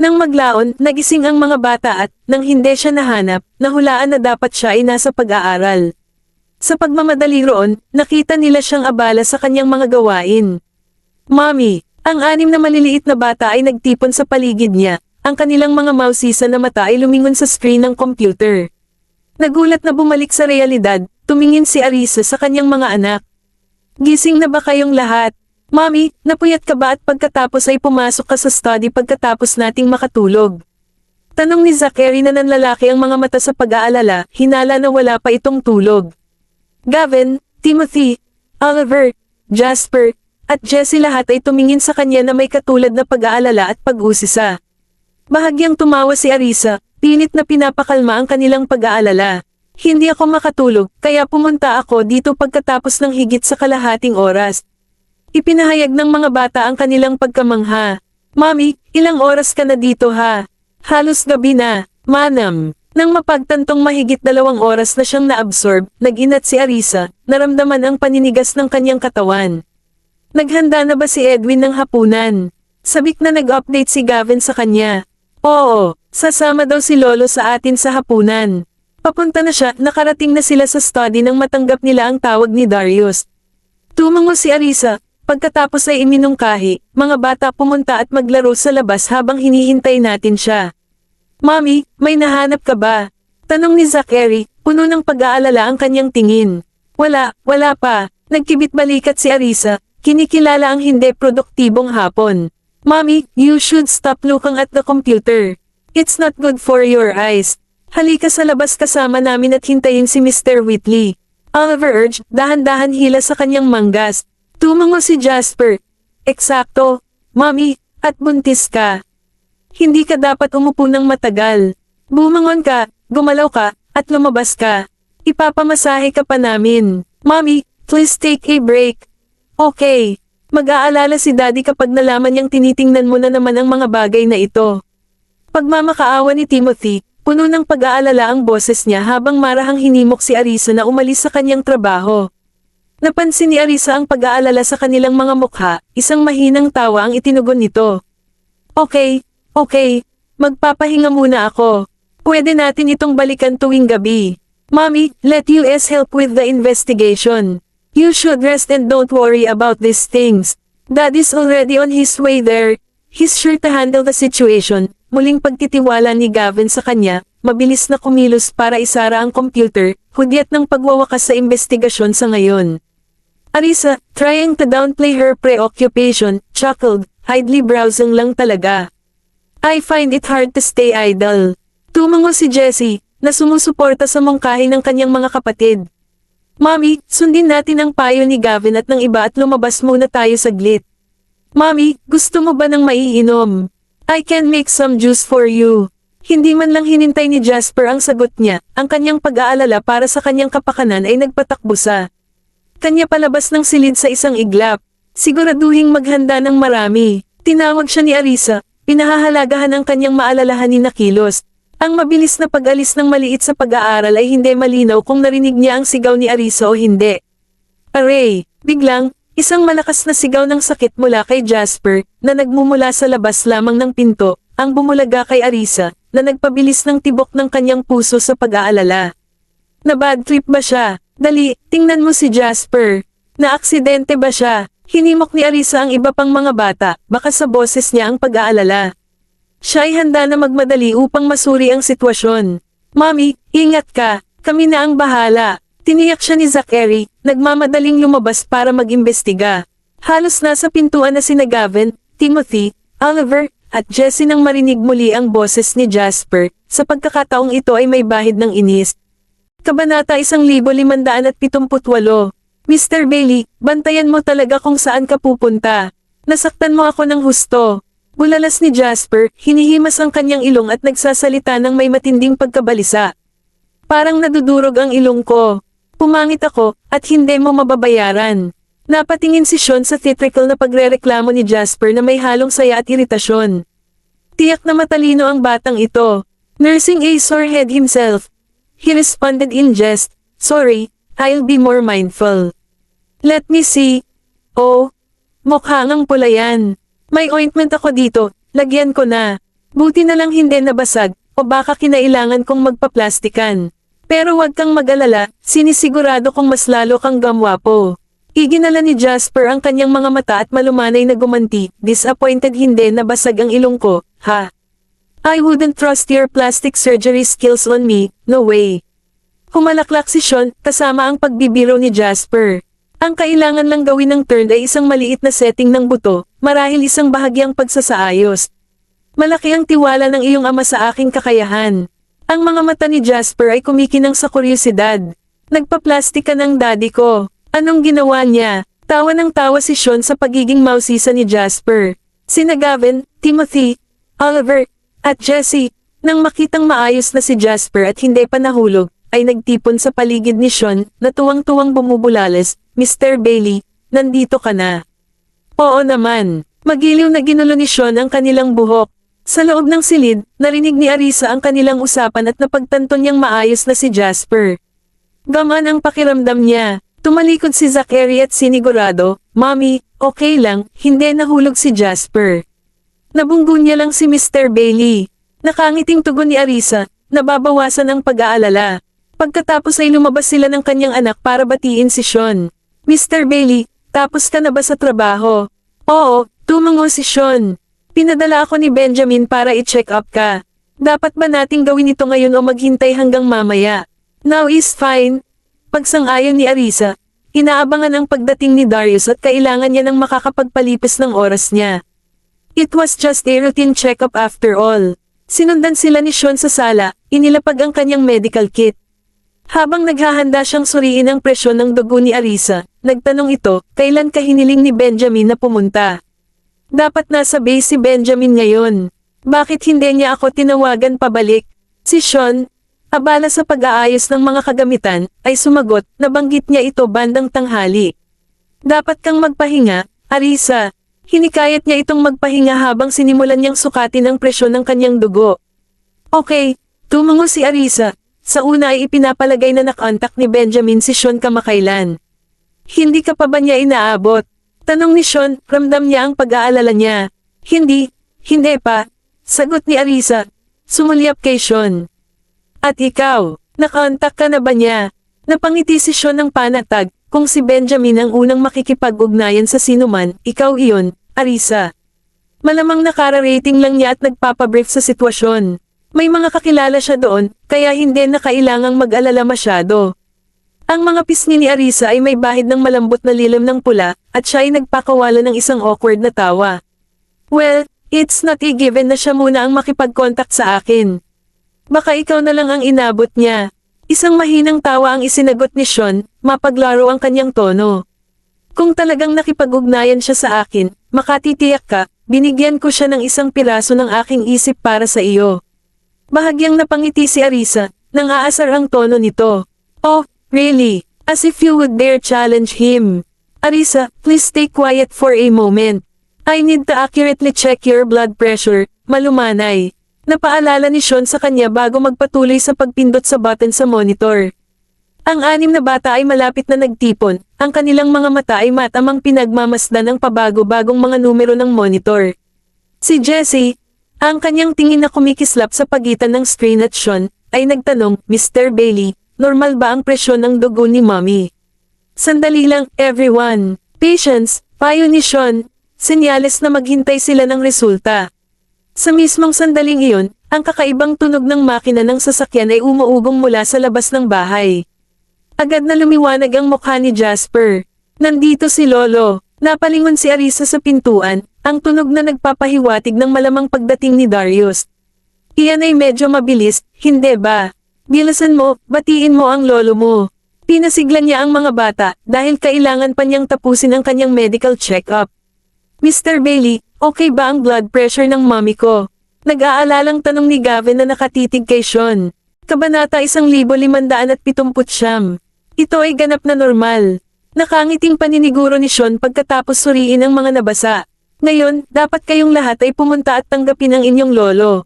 Nang maglaon, nagising ang mga bata at, nang hindi siya nahanap, nahulaan na dapat siya ay nasa pag-aaral. Sa pagmamadali roon, nakita nila siyang abala sa kanyang mga gawain. Mommy, ang 6 na maliliit na bata ay nagtipon sa paligid niya, ang kanilang mga mausisa na mata ay lumingon sa screen ng computer. Nagulat na bumalik sa realidad, tumingin si Arisa sa kanyang mga anak. Gising na ba kayong lahat? Mommy, napuyat ka ba at pagkatapos ay pumasok ka sa study pagkatapos nating makatulog? Tanong ni Zachary na nanlalaki ang mga mata sa pag-aalala, hinala na wala pa itong tulog. Gavin, Timothy, Oliver, Jasper, at Jessie lahat ay tumingin sa kanya na may katulad na pag-aalala at pag-usisa. Bahagyang tumawa si Arisa, pilit na pinapakalma ang kanilang pag-aalala. Hindi ako makatulog, kaya pumunta ako dito pagkatapos ng higit sa kalahating oras. Ipinahayag ng mga bata ang kanilang pagkamangha. Mommy, ilang oras ka na dito ha? Halos gabi na, manam. Nang mapagtantong mahigit 2 oras na siyang naabsorb, nag-inat si Arisa, naramdaman ang paninigas ng kanyang katawan. Naghanda na ba si Edwin ng hapunan? Sabik na nag-update si Gavin sa kanya. Oo, sasama daw si Lolo sa atin sa hapunan. Papunta na siya, nakarating na sila sa study nang matanggap nila ang tawag ni Darius. Tumango si Arisa, pagkatapos ay iminungkahi, mga bata pumunta at maglaro sa labas habang hinihintay natin siya. Mommy, may nahanap ka ba? Tanong ni Zachary, puno ng pag-aalala ang kanyang tingin. Wala pa. Nagkibit balikat si Arisa, kinikilala ang hindi produktibong hapon. Mommy, you should stop looking at the computer. It's not good for your eyes. Halika sa labas kasama namin at hintayin si Mr. Whitley. Oliver urged, dahan-dahan hila sa kanyang manggas. Tumango si Jasper. Eksakto, Mommy, at buntis ka. Hindi ka dapat umupo ng matagal. Bumangon ka, gumalaw ka, at lumabas ka. Ipapamasahe ka pa namin. Mommy, please take a break. Okay. Mag-aalala si Daddy kapag nalaman niyang tinitingnan mo na naman ang mga bagay na ito. Pagmamakaawa ni Timothy, puno ng pag-aalala ang boses niya habang marahang hinimok si Arisa na umalis sa kanyang trabaho. Napansin ni Arisa ang pag-aalala sa kanilang mga mukha, isang mahinang tawa ang itinugon nito. Okay, magpapahinga muna ako. Pwede natin itong balikan tuwing gabi. Mommy, let US help with the investigation. You should rest and don't worry about these things. Daddy's already on his way there. He's sure to handle the situation. Muling pagtitiwala ni Gavin sa kanya, mabilis na kumilos para isara ang computer, hudyat ng pagwawakas sa investigasyon sa ngayon. Arisa, trying to downplay her preoccupation, chuckled, idly browsing lang talaga. I find it hard to stay idle. Tumango si Jessie, na sumusuporta sa mungkahi ng kanyang mga kapatid. Mommy, sundin natin ang payo ni Gavin at ng iba at lumabas muna tayo saglit. Mommy, gusto mo ba ng maiinom? I can make some juice for you. Hindi man lang hinintay ni Jasper ang sagot niya, ang kanyang pag-aalala para sa kanyang kapakanan ay nagpatakbo sa kanya palabas ng silid sa isang iglap. Siguraduhing maghanda ng marami. Tinawag siya ni Arisa, pinahahalagahan ang kanyang maalalahanin na kilos. Ang mabilis na pag-alis ng maliit sa pag-aaral ay hindi malinaw kung narinig niya ang sigaw ni Arisa o hindi. Aray! Biglang, isang malakas na sigaw ng sakit mula kay Jasper, na nagmumula sa labas lamang ng pinto, ang bumulaga kay Arisa, na nagpabilis ng tibok ng kanyang puso sa pag-aalala. Na bad trip ba siya? Dali, tingnan mo si Jasper. Na-aksidente ba siya? Hinimok ni Arisa ang iba pang mga bata, baka sa boses niya ang pag-aalala. Siya ay handa na magmadali upang masuri ang sitwasyon. Mommy, ingat ka, kami na ang bahala. Tiniyak siya ni Zachary, nagmamadaling lumabas para mag-imbestiga. Halos nasa pintuan na sina Gavin, Timothy, Oliver, at Jessie nang marinig muli ang boses ni Jasper. Sa pagkakataong ito ay may bahid ng inis. Kabanata 1578. Mr. Bailey, bantayan mo talaga kung saan ka pupunta. Nasaktan mo ako ng husto. Bulalas ni Jasper, hinihimas ang kanyang ilong at nagsasalita ng may matinding pagkabalisa. Parang nadudurog ang ilong ko. Pumangit ako, at hindi mo mababayaran. Napatingin si Sean sa theatrical na pagrereklamo ni Jasper na may halong saya at iritasyon. Tiyak na matalino ang batang ito. Nursing a sore head himself. He responded in jest, "Sorry, I'll be more mindful." Let me see. Oh, mukha ngang pula yan. May ointment ako dito, lagyan ko na. Buti na lang hindi nabasag, o baka kinailangan kong magpaplastikan. Pero wag kang mag-alala, sinisigurado kong mas lalo kang gamwapo. Iginala ni Jasper ang kanyang mga mata at malumanay na gumanti, disappointed hindi nabasag ang ilong ko, ha? I wouldn't trust your plastic surgery skills on me, no way. Humalaklak si Sean, kasama ang pagbibiro ni Jasper. Ang kailangan lang gawin ng turn ay isang maliit na setting ng buto, marahil isang bahagyang pagsasaayos. Malaki ang tiwala ng iyong ama sa aking kakayahan. Ang mga mata ni Jasper ay kumikinang sa kuryosidad. Nagpa-plastic ka ng daddy ko. Anong ginawa niya? Tawa ng tawa si Sean sa pagiging mausisa ni Jasper. Sina Gavin, Timothy, Oliver, at Jesse, nang makitang maayos na si Jasper at hindi pa nahulog, ay nagtipon sa paligid ni Sean na tuwang-tuwang bumubulales, "Mr. Bailey, nandito ka na." Oo naman. Magiliw na ginulo ni Sean ang kanilang buhok. Sa loob ng silid, narinig ni Arisa ang kanilang usapan at napagtanto niyang maayos na si Jasper. Gamaan ang pakiramdam niya. Tumalikod si Zachary at sinigurado, "Mommy, okay lang, hindi nahulog si Jasper." Nabunggo niya lang si Mr. Bailey. Nakangiting tugon ni Arisa, nababawasan ang pag-aalala. Pagkatapos ay lumabas sila ng kanyang anak para batiin si Sean. "Mr. Bailey, tapos ka na ba sa trabaho?" "Oo," tumango si Sean. "Pinadala ako ni Benjamin para i-check up ka. Dapat ba nating gawin ito ngayon o maghintay hanggang mamaya?" "Now is fine." Pagsang-ayon ni Arisa, inaabangan ang pagdating ni Darius at kailangan niya ng makakapagpalipis ng oras niya. It was just a routine check-up after all. Sinundan sila ni Sean sa sala, inilapag ang kanyang medical kit. Habang naghahanda siyang suriin ang presyon ng dugo ni Arisa, nagtanong ito, kailan ka hiniling ni Benjamin na pumunta? Dapat nasa base si Benjamin ngayon. Bakit hindi niya ako tinawagan pabalik? Si Sean, abala sa pag-aayos ng mga kagamitan, ay sumagot, nabanggit niya ito bandang tanghali. Dapat kang magpahinga, Arisa. Hinikayat niya itong magpahinga habang sinimulan niyang sukatin ang presyon ng kanyang dugo. Okay, tumango si Arisa. Sa una ay ipinapalagay na nakontak ni Benjamin si Sean kamakailan. Hindi ka pa ba niya inaabot? Tanong ni Sean, ramdam niya ang pag-aalala niya. Hindi pa. Sagot ni Arisa. Sumulyap kay Sean. At ikaw, nakontak ka na ba niya? Napangiti si Sean ng panatag, kung si Benjamin ang unang makikipag-ugnayan sa sinuman, ikaw iyon, Arisa. Malamang nakara-rating lang niya at nagpapabrief sa sitwasyon. May mga kakilala siya doon, kaya hindi na kailangang mag-alala masyado. Ang mga pisngi ni Arisa ay may bahid ng malambot na lilim ng pula, at siya ay nagpakawala ng isang awkward na tawa. Well, it's not a given na siya muna ang makipag-contact sa akin. Baka ikaw na lang ang inabot niya. Isang mahinang tawa ang isinagot ni Sean, mapaglaro ang kanyang tono. Kung talagang nakipag-ugnayan siya sa akin, makatitiyak ka, binigyan ko siya ng isang piraso ng aking isip para sa iyo. Bahagyang napangiti si Arisa, nang aasar ang tono nito. Oh, really? As if you would dare challenge him. Arisa, please stay quiet for a moment. I need to accurately check your blood pressure, malumanay. Napaalala ni Sean sa kanya bago magpatuloy sa pagpindot sa button sa monitor. Ang anim na bata ay malapit na nagtipon, ang kanilang mga mata ay matamang pinagmamasdan ng pabago-bagong mga numero ng monitor. Si Jesse, ang kanyang tingin na kumikislap sa pagitan ng screen at Sean, ay nagtanong, Mr. Bailey, normal ba ang presyon ng dugo ni Mommy? Sandali lang, everyone. Patience, payo ni Sean, senyales na maghintay sila ng resulta. Sa mismong sandaling iyon, ang kakaibang tunog ng makina ng sasakyan ay umuugong mula sa labas ng bahay. Agad na lumiwanag ang mukha ni Jasper. Nandito si Lolo. Napalingon si Arisa sa pintuan, ang tunog na nagpapahiwatig ng malamang pagdating ni Darius. Iyan ay medyo mabilis, hindi ba? Bilisan mo, batiin mo ang lolo mo. Pinasiglan niya ang mga bata dahil kailangan pa niyang tapusin ang kanyang medical check-up. Mr. Bailey, okay ba ang blood pressure ng mommy ko? Nag-aalalang tanong ni Gavin na nakatitig kay Sean. Kabanata 1579. Ito ay ganap na normal. Nakangiting paniniguro ni Sean pagkatapos suriin ang mga nabasa. Ngayon, dapat kayong lahat ay pumunta at tanggapin ang inyong lolo.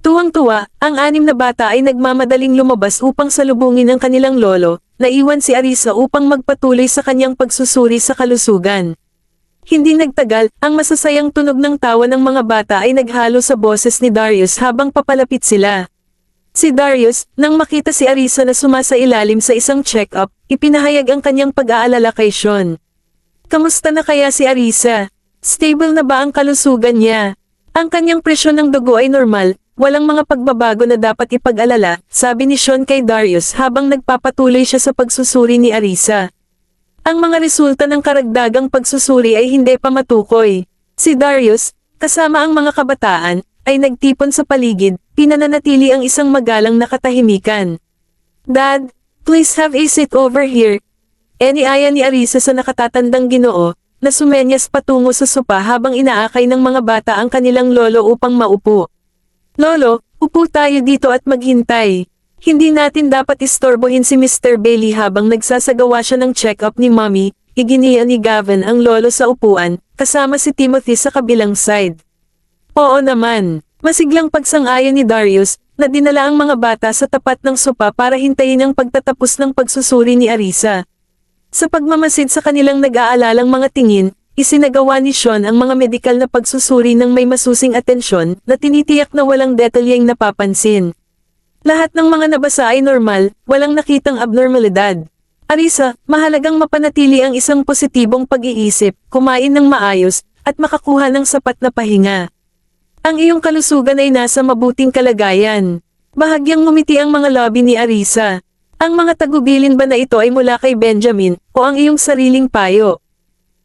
Tuwang-tuwa, ang 6 na bata ay nagmamadaling lumabas upang salubungin ang kanilang lolo, naiwan si Arisa upang magpatuloy sa kanyang pagsusuri sa kalusugan. Hindi nagtagal, ang masasayang tunog ng tawa ng mga bata ay naghalo sa boses ni Darius habang papalapit sila. Si Darius, nang makita si Arisa na sumasailalim sa isang check-up, ipinahayag ang kanyang pag-aalala kay Sean. Kamusta na kaya si Arisa? Stable na ba ang kalusugan niya? Ang kanyang presyon ng dugo ay normal, walang mga pagbabago na dapat ipag-alala, sabi ni Sean kay Darius habang nagpapatuloy siya sa pagsusuri ni Arisa. Ang mga resulta ng karagdagang pagsusuri ay hindi pa matukoy. Si Darius, kasama ang mga kabataan, ay nagtipon sa paligid, pinananatili ang isang magalang na katahimikan. Dad, please have a seat over here. Iniaya ni Arisa sa nakatatandang Ginoo, na sumenyas patungo sa sopa habang inaakay ng mga bata ang kanilang lolo upang maupo. Lolo, upo tayo dito at maghintay. Hindi natin dapat istorbohin si Mr. Bailey habang nagsasagawa siya ng check-up ni Mommy, iginiya ni Gavin ang lolo sa upuan, kasama si Timothy sa kabilang side. Oo naman, masiglang pagsang-ayon ni Darius, na dinala ang mga bata sa tapat ng sopa para hintayin ang pagtatapos ng pagsusuri ni Arisa. Sa pagmamasid sa kanilang nag-aalalang mga tingin, isinagawa ni Sean ang mga medikal na pagsusuri ng may masusing atensyon na tinitiyak na walang detalyeng napapansin. Lahat ng mga nabasa ay normal, walang nakitang abnormalidad. Arisa, mahalagang mapanatili ang isang positibong pag-iisip, kumain ng maayos, at makakuha ng sapat na pahinga. Ang iyong kalusugan ay nasa mabuting kalagayan. Bahagyang ngumiti ang mga labi ni Arisa. Ang mga tagubilin ba na ito ay mula kay Benjamin, o ang iyong sariling payo?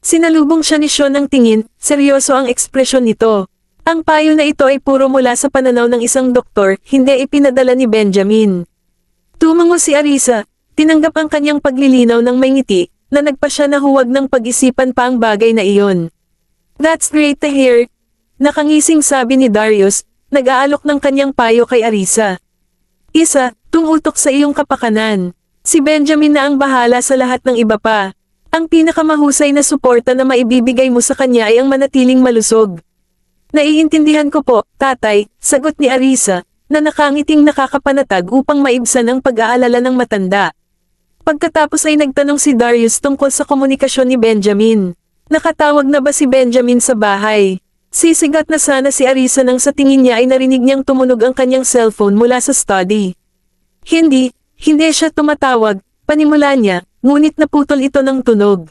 Sinalubong siya ni Sean ng tingin, seryoso ang ekspresyon nito. Ang payo na ito ay puro mula sa pananaw ng isang doktor, hindi ipinadala ni Benjamin. Tumango si Arisa, tinanggap ang kanyang paglilinaw ng may ngiti, na nagpasya na huwag ng pag-isipan pa ang bagay na iyon. That's great to hear. Nakangising sabi ni Darius, nag-aalok ng kanyang payo kay Arisa. Isa, tumutok sa iyong kapakanan. Si Benjamin na ang bahala sa lahat ng iba pa. Ang pinakamahusay na suporta na maibibigay mo sa kanya ay ang manatiling malusog. Naiintindihan ko po, tatay, sagot ni Arisa, na nakangiting nakakapanatag upang maibsan ang pag-aalala ng matanda. Pagkatapos ay nagtanong si Darius tungkol sa komunikasyon ni Benjamin. Nakatawag na ba si Benjamin sa bahay? Sisigat na sana si Arisa nang sa tingin niya ay narinig niyang tumunog ang kanyang cellphone mula sa study. Hindi siya tumatawag, panimula niya, ngunit naputol ito ng tunog.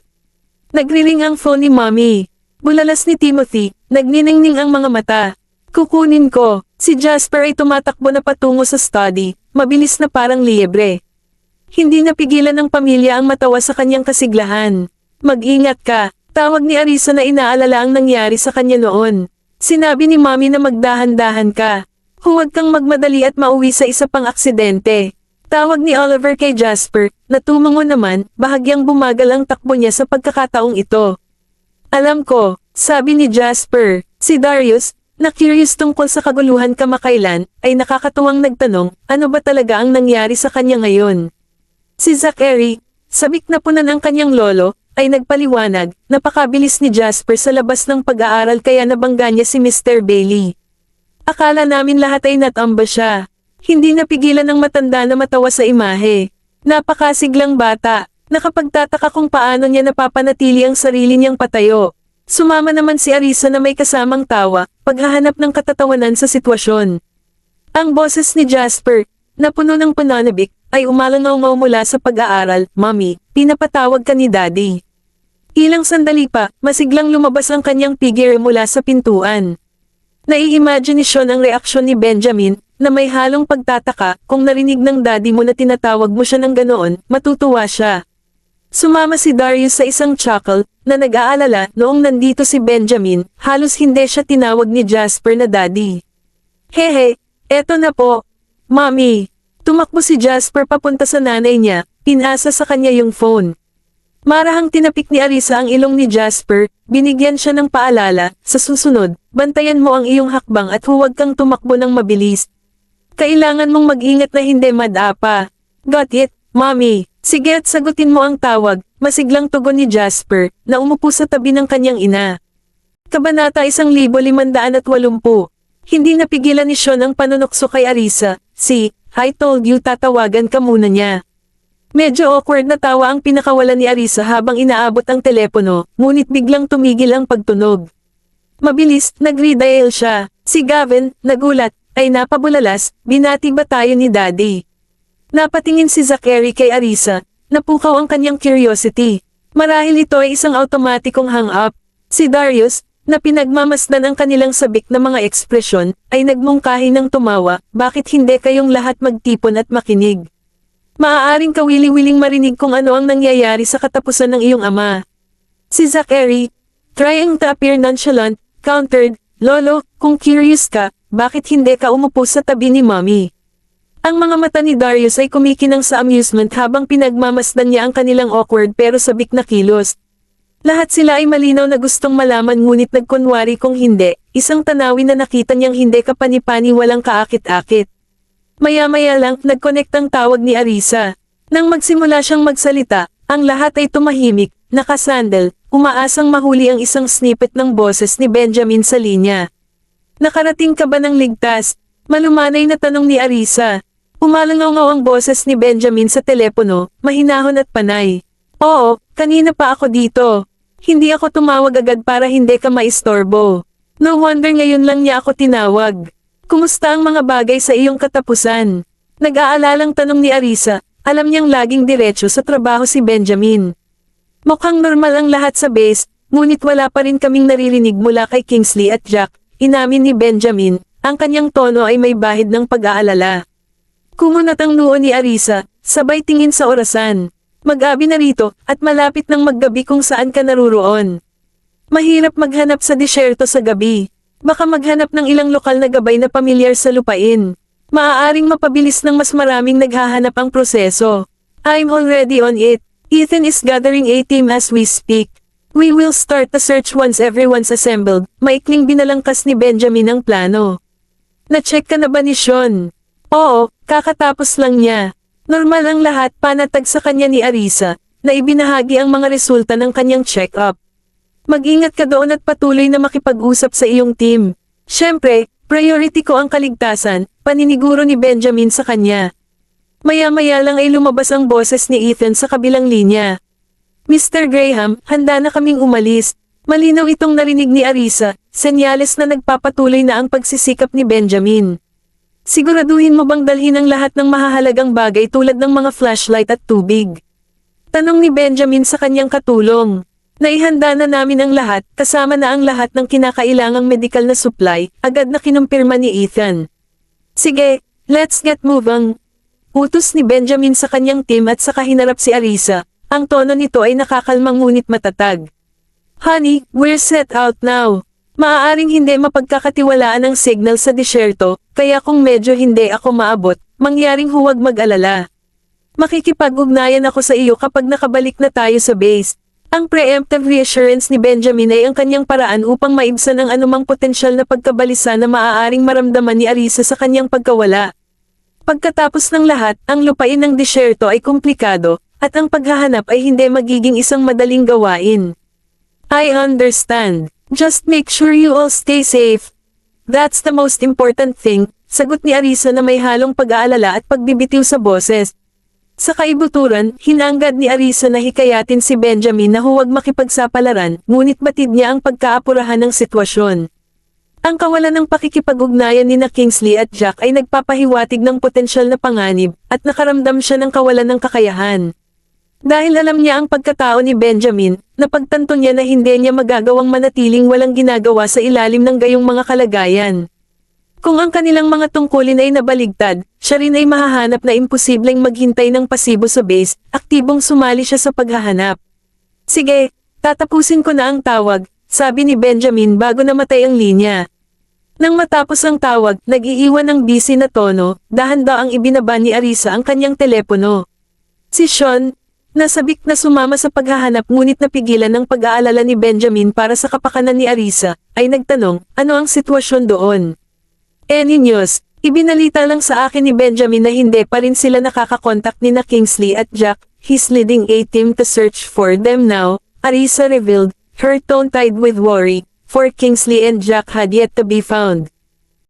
Nagriring ang phone ni Mommy. Bulalas ni Timothy, nagniningning ang mga mata. Kukunin ko, si Jasper ay tumatakbo na patungo sa study, mabilis na parang liebre. Hindi napigilan ng pamilya ang matawa sa kanyang kasiglahan. Mag-ingat ka. Tawag ni Arisa na inaalala ang nangyari sa kanya noon. Sinabi ni Mommy na magdahan-dahan ka. Huwag kang magmadali at mauwi sa isa pang aksidente. Tawag ni Oliver kay Jasper, na tumango naman, bahagyang bumagal ang takbo niya sa pagkakataong ito. Alam ko, sabi ni Jasper. Si Darius, na curious tungkol sa kaguluhan kamakailan, ay nakakatuwang nagtanong, ano ba talaga ang nangyari sa kanya ngayon? Si Zachary, sabik na punan ang kanyang lolo, ay nagpaliwanag, napakabilis ni Jasper sa labas ng pag-aaral kaya nabangga niya si Mr. Bailey. Akala namin lahat ay natamba siya. Hindi napigilan ng matanda na matawa sa imahe. Napakasiglang bata, nakapagtataka kung paano niya napapanatili ang sarili niyang patayo. Sumama naman si Arisa na may kasamang tawa, paghahanap ng katatawanan sa sitwasyon. Ang boses ni Jasper, na puno ng pananabik, ay umalangaw mula sa pag-aaral, Mommy, pinapatawag ka ni Daddy. Ilang sandali pa, masiglang lumabas ang kanyang figure mula sa pintuan. Nai-imagine ni Sean ang reaksyon ni Benjamin, na may halong pagtataka, kung narinig ng daddy mo na tinatawag mo siya ng ganoon, matutuwa siya. Sumama si Darius sa isang chuckle, na nag-aalala noong nandito si Benjamin, halos hindi siya tinawag ni Jasper na daddy. Hehe, eto na po. Mommy. Tumakbo si Jasper papunta sa nanay niya, pinasa sa kanya yung phone. Marahang tinapik ni Arisa ang ilong ni Jasper, binigyan siya ng paalala, sa susunod, bantayan mo ang iyong hakbang at huwag kang tumakbo ng mabilis. Kailangan mong mag-ingat na hindi madapa. Got it, Mommy. Sige at sagutin mo ang tawag, masiglang tugon ni Jasper, na umupo sa tabi ng kanyang ina. Kabanata 1580. Hindi napigilan ni Sean ang panunokso kay Arisa. I told you tatawagan ka muna niya. Medyo awkward na tawa ang pinakawalan ni Arisa habang inaabot ang telepono, ngunit biglang tumigil ang pagtunog. Mabilis, nag-redial siya. Si Gavin, nagulat, ay napabulalas, binati ba tayo ni Daddy? Napatingin si Zachary kay Arisa, napukaw ang kanyang curiosity. Marahil ito ay isang automatikong hang-up. Si Darius, na pinagmamasdan ang kanilang sabik na mga ekspresyon, ay nagmungkahi ng tumawa, bakit hindi kayong lahat magtipon at makinig? Maaaring kawili-wiling marinig kung ano ang nangyayari sa katapusan ng iyong ama. Si Zachary, trying to appear nonchalant, countered, Lolo, kung curious ka, bakit hindi ka umupo sa tabi ni Mommy? Ang mga mata ni Darius ay kumikinang sa amusement habang pinagmamasdan niya ang kanilang awkward pero sabik na kilos. Lahat sila ay malinaw na gustong malaman ngunit nagkunwari kung hindi, isang tanawin na nakita niyang hindi kapani-pani walang kaakit-akit. Maya-maya lang, nag-connect ang tawag ni Arisa. Nang magsimula siyang magsalita, ang lahat ay tumahimik, nakasandal, umaasang mahuli ang isang snippet ng boses ni Benjamin sa linya. Nakarating ka ba ng ligtas? Malumanay na tanong ni Arisa. Umalangaw ang boses ni Benjamin sa telepono, mahinahon at panay. Oo, kanina pa ako dito. Hindi ako tumawag agad para hindi ka maistorbo. No wonder ngayon lang niya ako tinawag. Kumusta ang mga bagay sa iyong katapusan? Nag-aalalang tanong ni Arisa, alam niyang laging diretso sa trabaho si Benjamin. Mukhang normal ang lahat sa base, ngunit wala pa rin kaming naririnig mula kay Kingsley at Jack, inamin ni Benjamin, ang kanyang tono ay may bahid ng pag-aalala. Kumunat ang noo ni Arisa, sabay tingin sa orasan. Mag-abi na rito, at malapit ng maggabi kung saan ka naruroon. Mahirap maghanap sa disyerto sa gabi. Baka maghanap ng ilang lokal na gabay na pamilyar sa lupain. Maaaring mapabilis ng mas maraming naghahanap ang proseso. I'm already on it. Ethan is gathering a team as we speak. We will start the search once everyone's assembled. Maikling binalangkas ni Benjamin ang plano. Na-check ka na ba ni Sean? Oo, kakatapos lang niya. Normal ang lahat, panatag sa kanya ni Arisa, na ibinahagi ang mga resulta ng kanyang check-up. Mag-ingat ka doon at patuloy na makipag-usap sa iyong team. Siyempre, priority ko ang kaligtasan, paniniguro ni Benjamin sa kanya. Maya-maya lang ay lumabas ang boses ni Ethan sa kabilang linya. Mr. Graham, handa na kaming umalis. Malinaw itong narinig ni Arisa, senyales na nagpapatuloy na ang pagsisikap ni Benjamin. Siguraduhin mo bang dalhin ang lahat ng mahahalagang bagay tulad ng mga flashlight at tubig? Tanong ni Benjamin sa kanyang katulong. Naihanda na namin ang lahat, kasama na ang lahat ng kinakailangang medikal na supply, agad na kinumpirma ni Ethan. Sige, let's get moving. Utos ni Benjamin sa kanyang team at saka hinarap si Arisa. Ang tono nito ay nakakalmang ngunit matatag. Honey, we're set out now. Maaaring hindi mapagkakatiwalaan ang signal sa disyerto, kaya kung medyo hindi ako maabot, mangyaring huwag mag-alala. Makikipag-ugnayan ako sa iyo kapag nakabalik na tayo sa base. Ang preemptive reassurance ni Benjamin ay ang kanyang paraan upang maibsan ang anumang potensyal na pagkabalisa na maaaring maramdaman ni Arisa sa kanyang pagkawala. Pagkatapos ng lahat, ang lupain ng disyerto ay komplikado, at ang paghahanap ay hindi magiging isang madaling gawain. I understand. Just make sure you all stay safe. That's the most important thing, sagot ni Arisa na may halong pag-aalala at pagbibitiw sa boses. Sa kaibuturan, hinanggad ni Arisa na hikayatin si Benjamin na huwag makipagsapalaran, ngunit batid niya ang pagkaapurahan ng sitwasyon. Ang kawalan ng pakikipag-ugnayan ni na Kingsley at Jack ay nagpapahiwatig ng potensyal na panganib, at nakaramdam siya ng kawalan ng kakayahan. Dahil alam niya ang pagkatao ni Benjamin, napagtanto niya na hindi niya magagawang manatiling walang ginagawa sa ilalim ng gayong mga kalagayan. Kung ang kanilang mga tungkulin ay nabaligtad, siya rin ay mahahanap na imposibleng maghintay ng pasibo sa base, aktibong sumali siya sa paghahanap. Sige, tatapusin ko na ang tawag, sabi ni Benjamin bago namatay ang linya. Nang matapos ang tawag, nag-iiwan ng busy na tono, dahan-daang ibinaba ni Arisa ang kanyang telepono. Si Sean, nasabik na sumama sa paghahanap ngunit napigilan ng pag-aalala ni Benjamin para sa kapakanan ni Arisa, ay nagtanong, ano ang sitwasyon doon? Any news? Ibinalita lang sa akin ni Benjamin na hindi pa rin sila nakakakontak ni na Kingsley at Jack, he's leading a team to search for them now, Arisa revealed, her tone tied with worry, for Kingsley and Jack had yet to be found.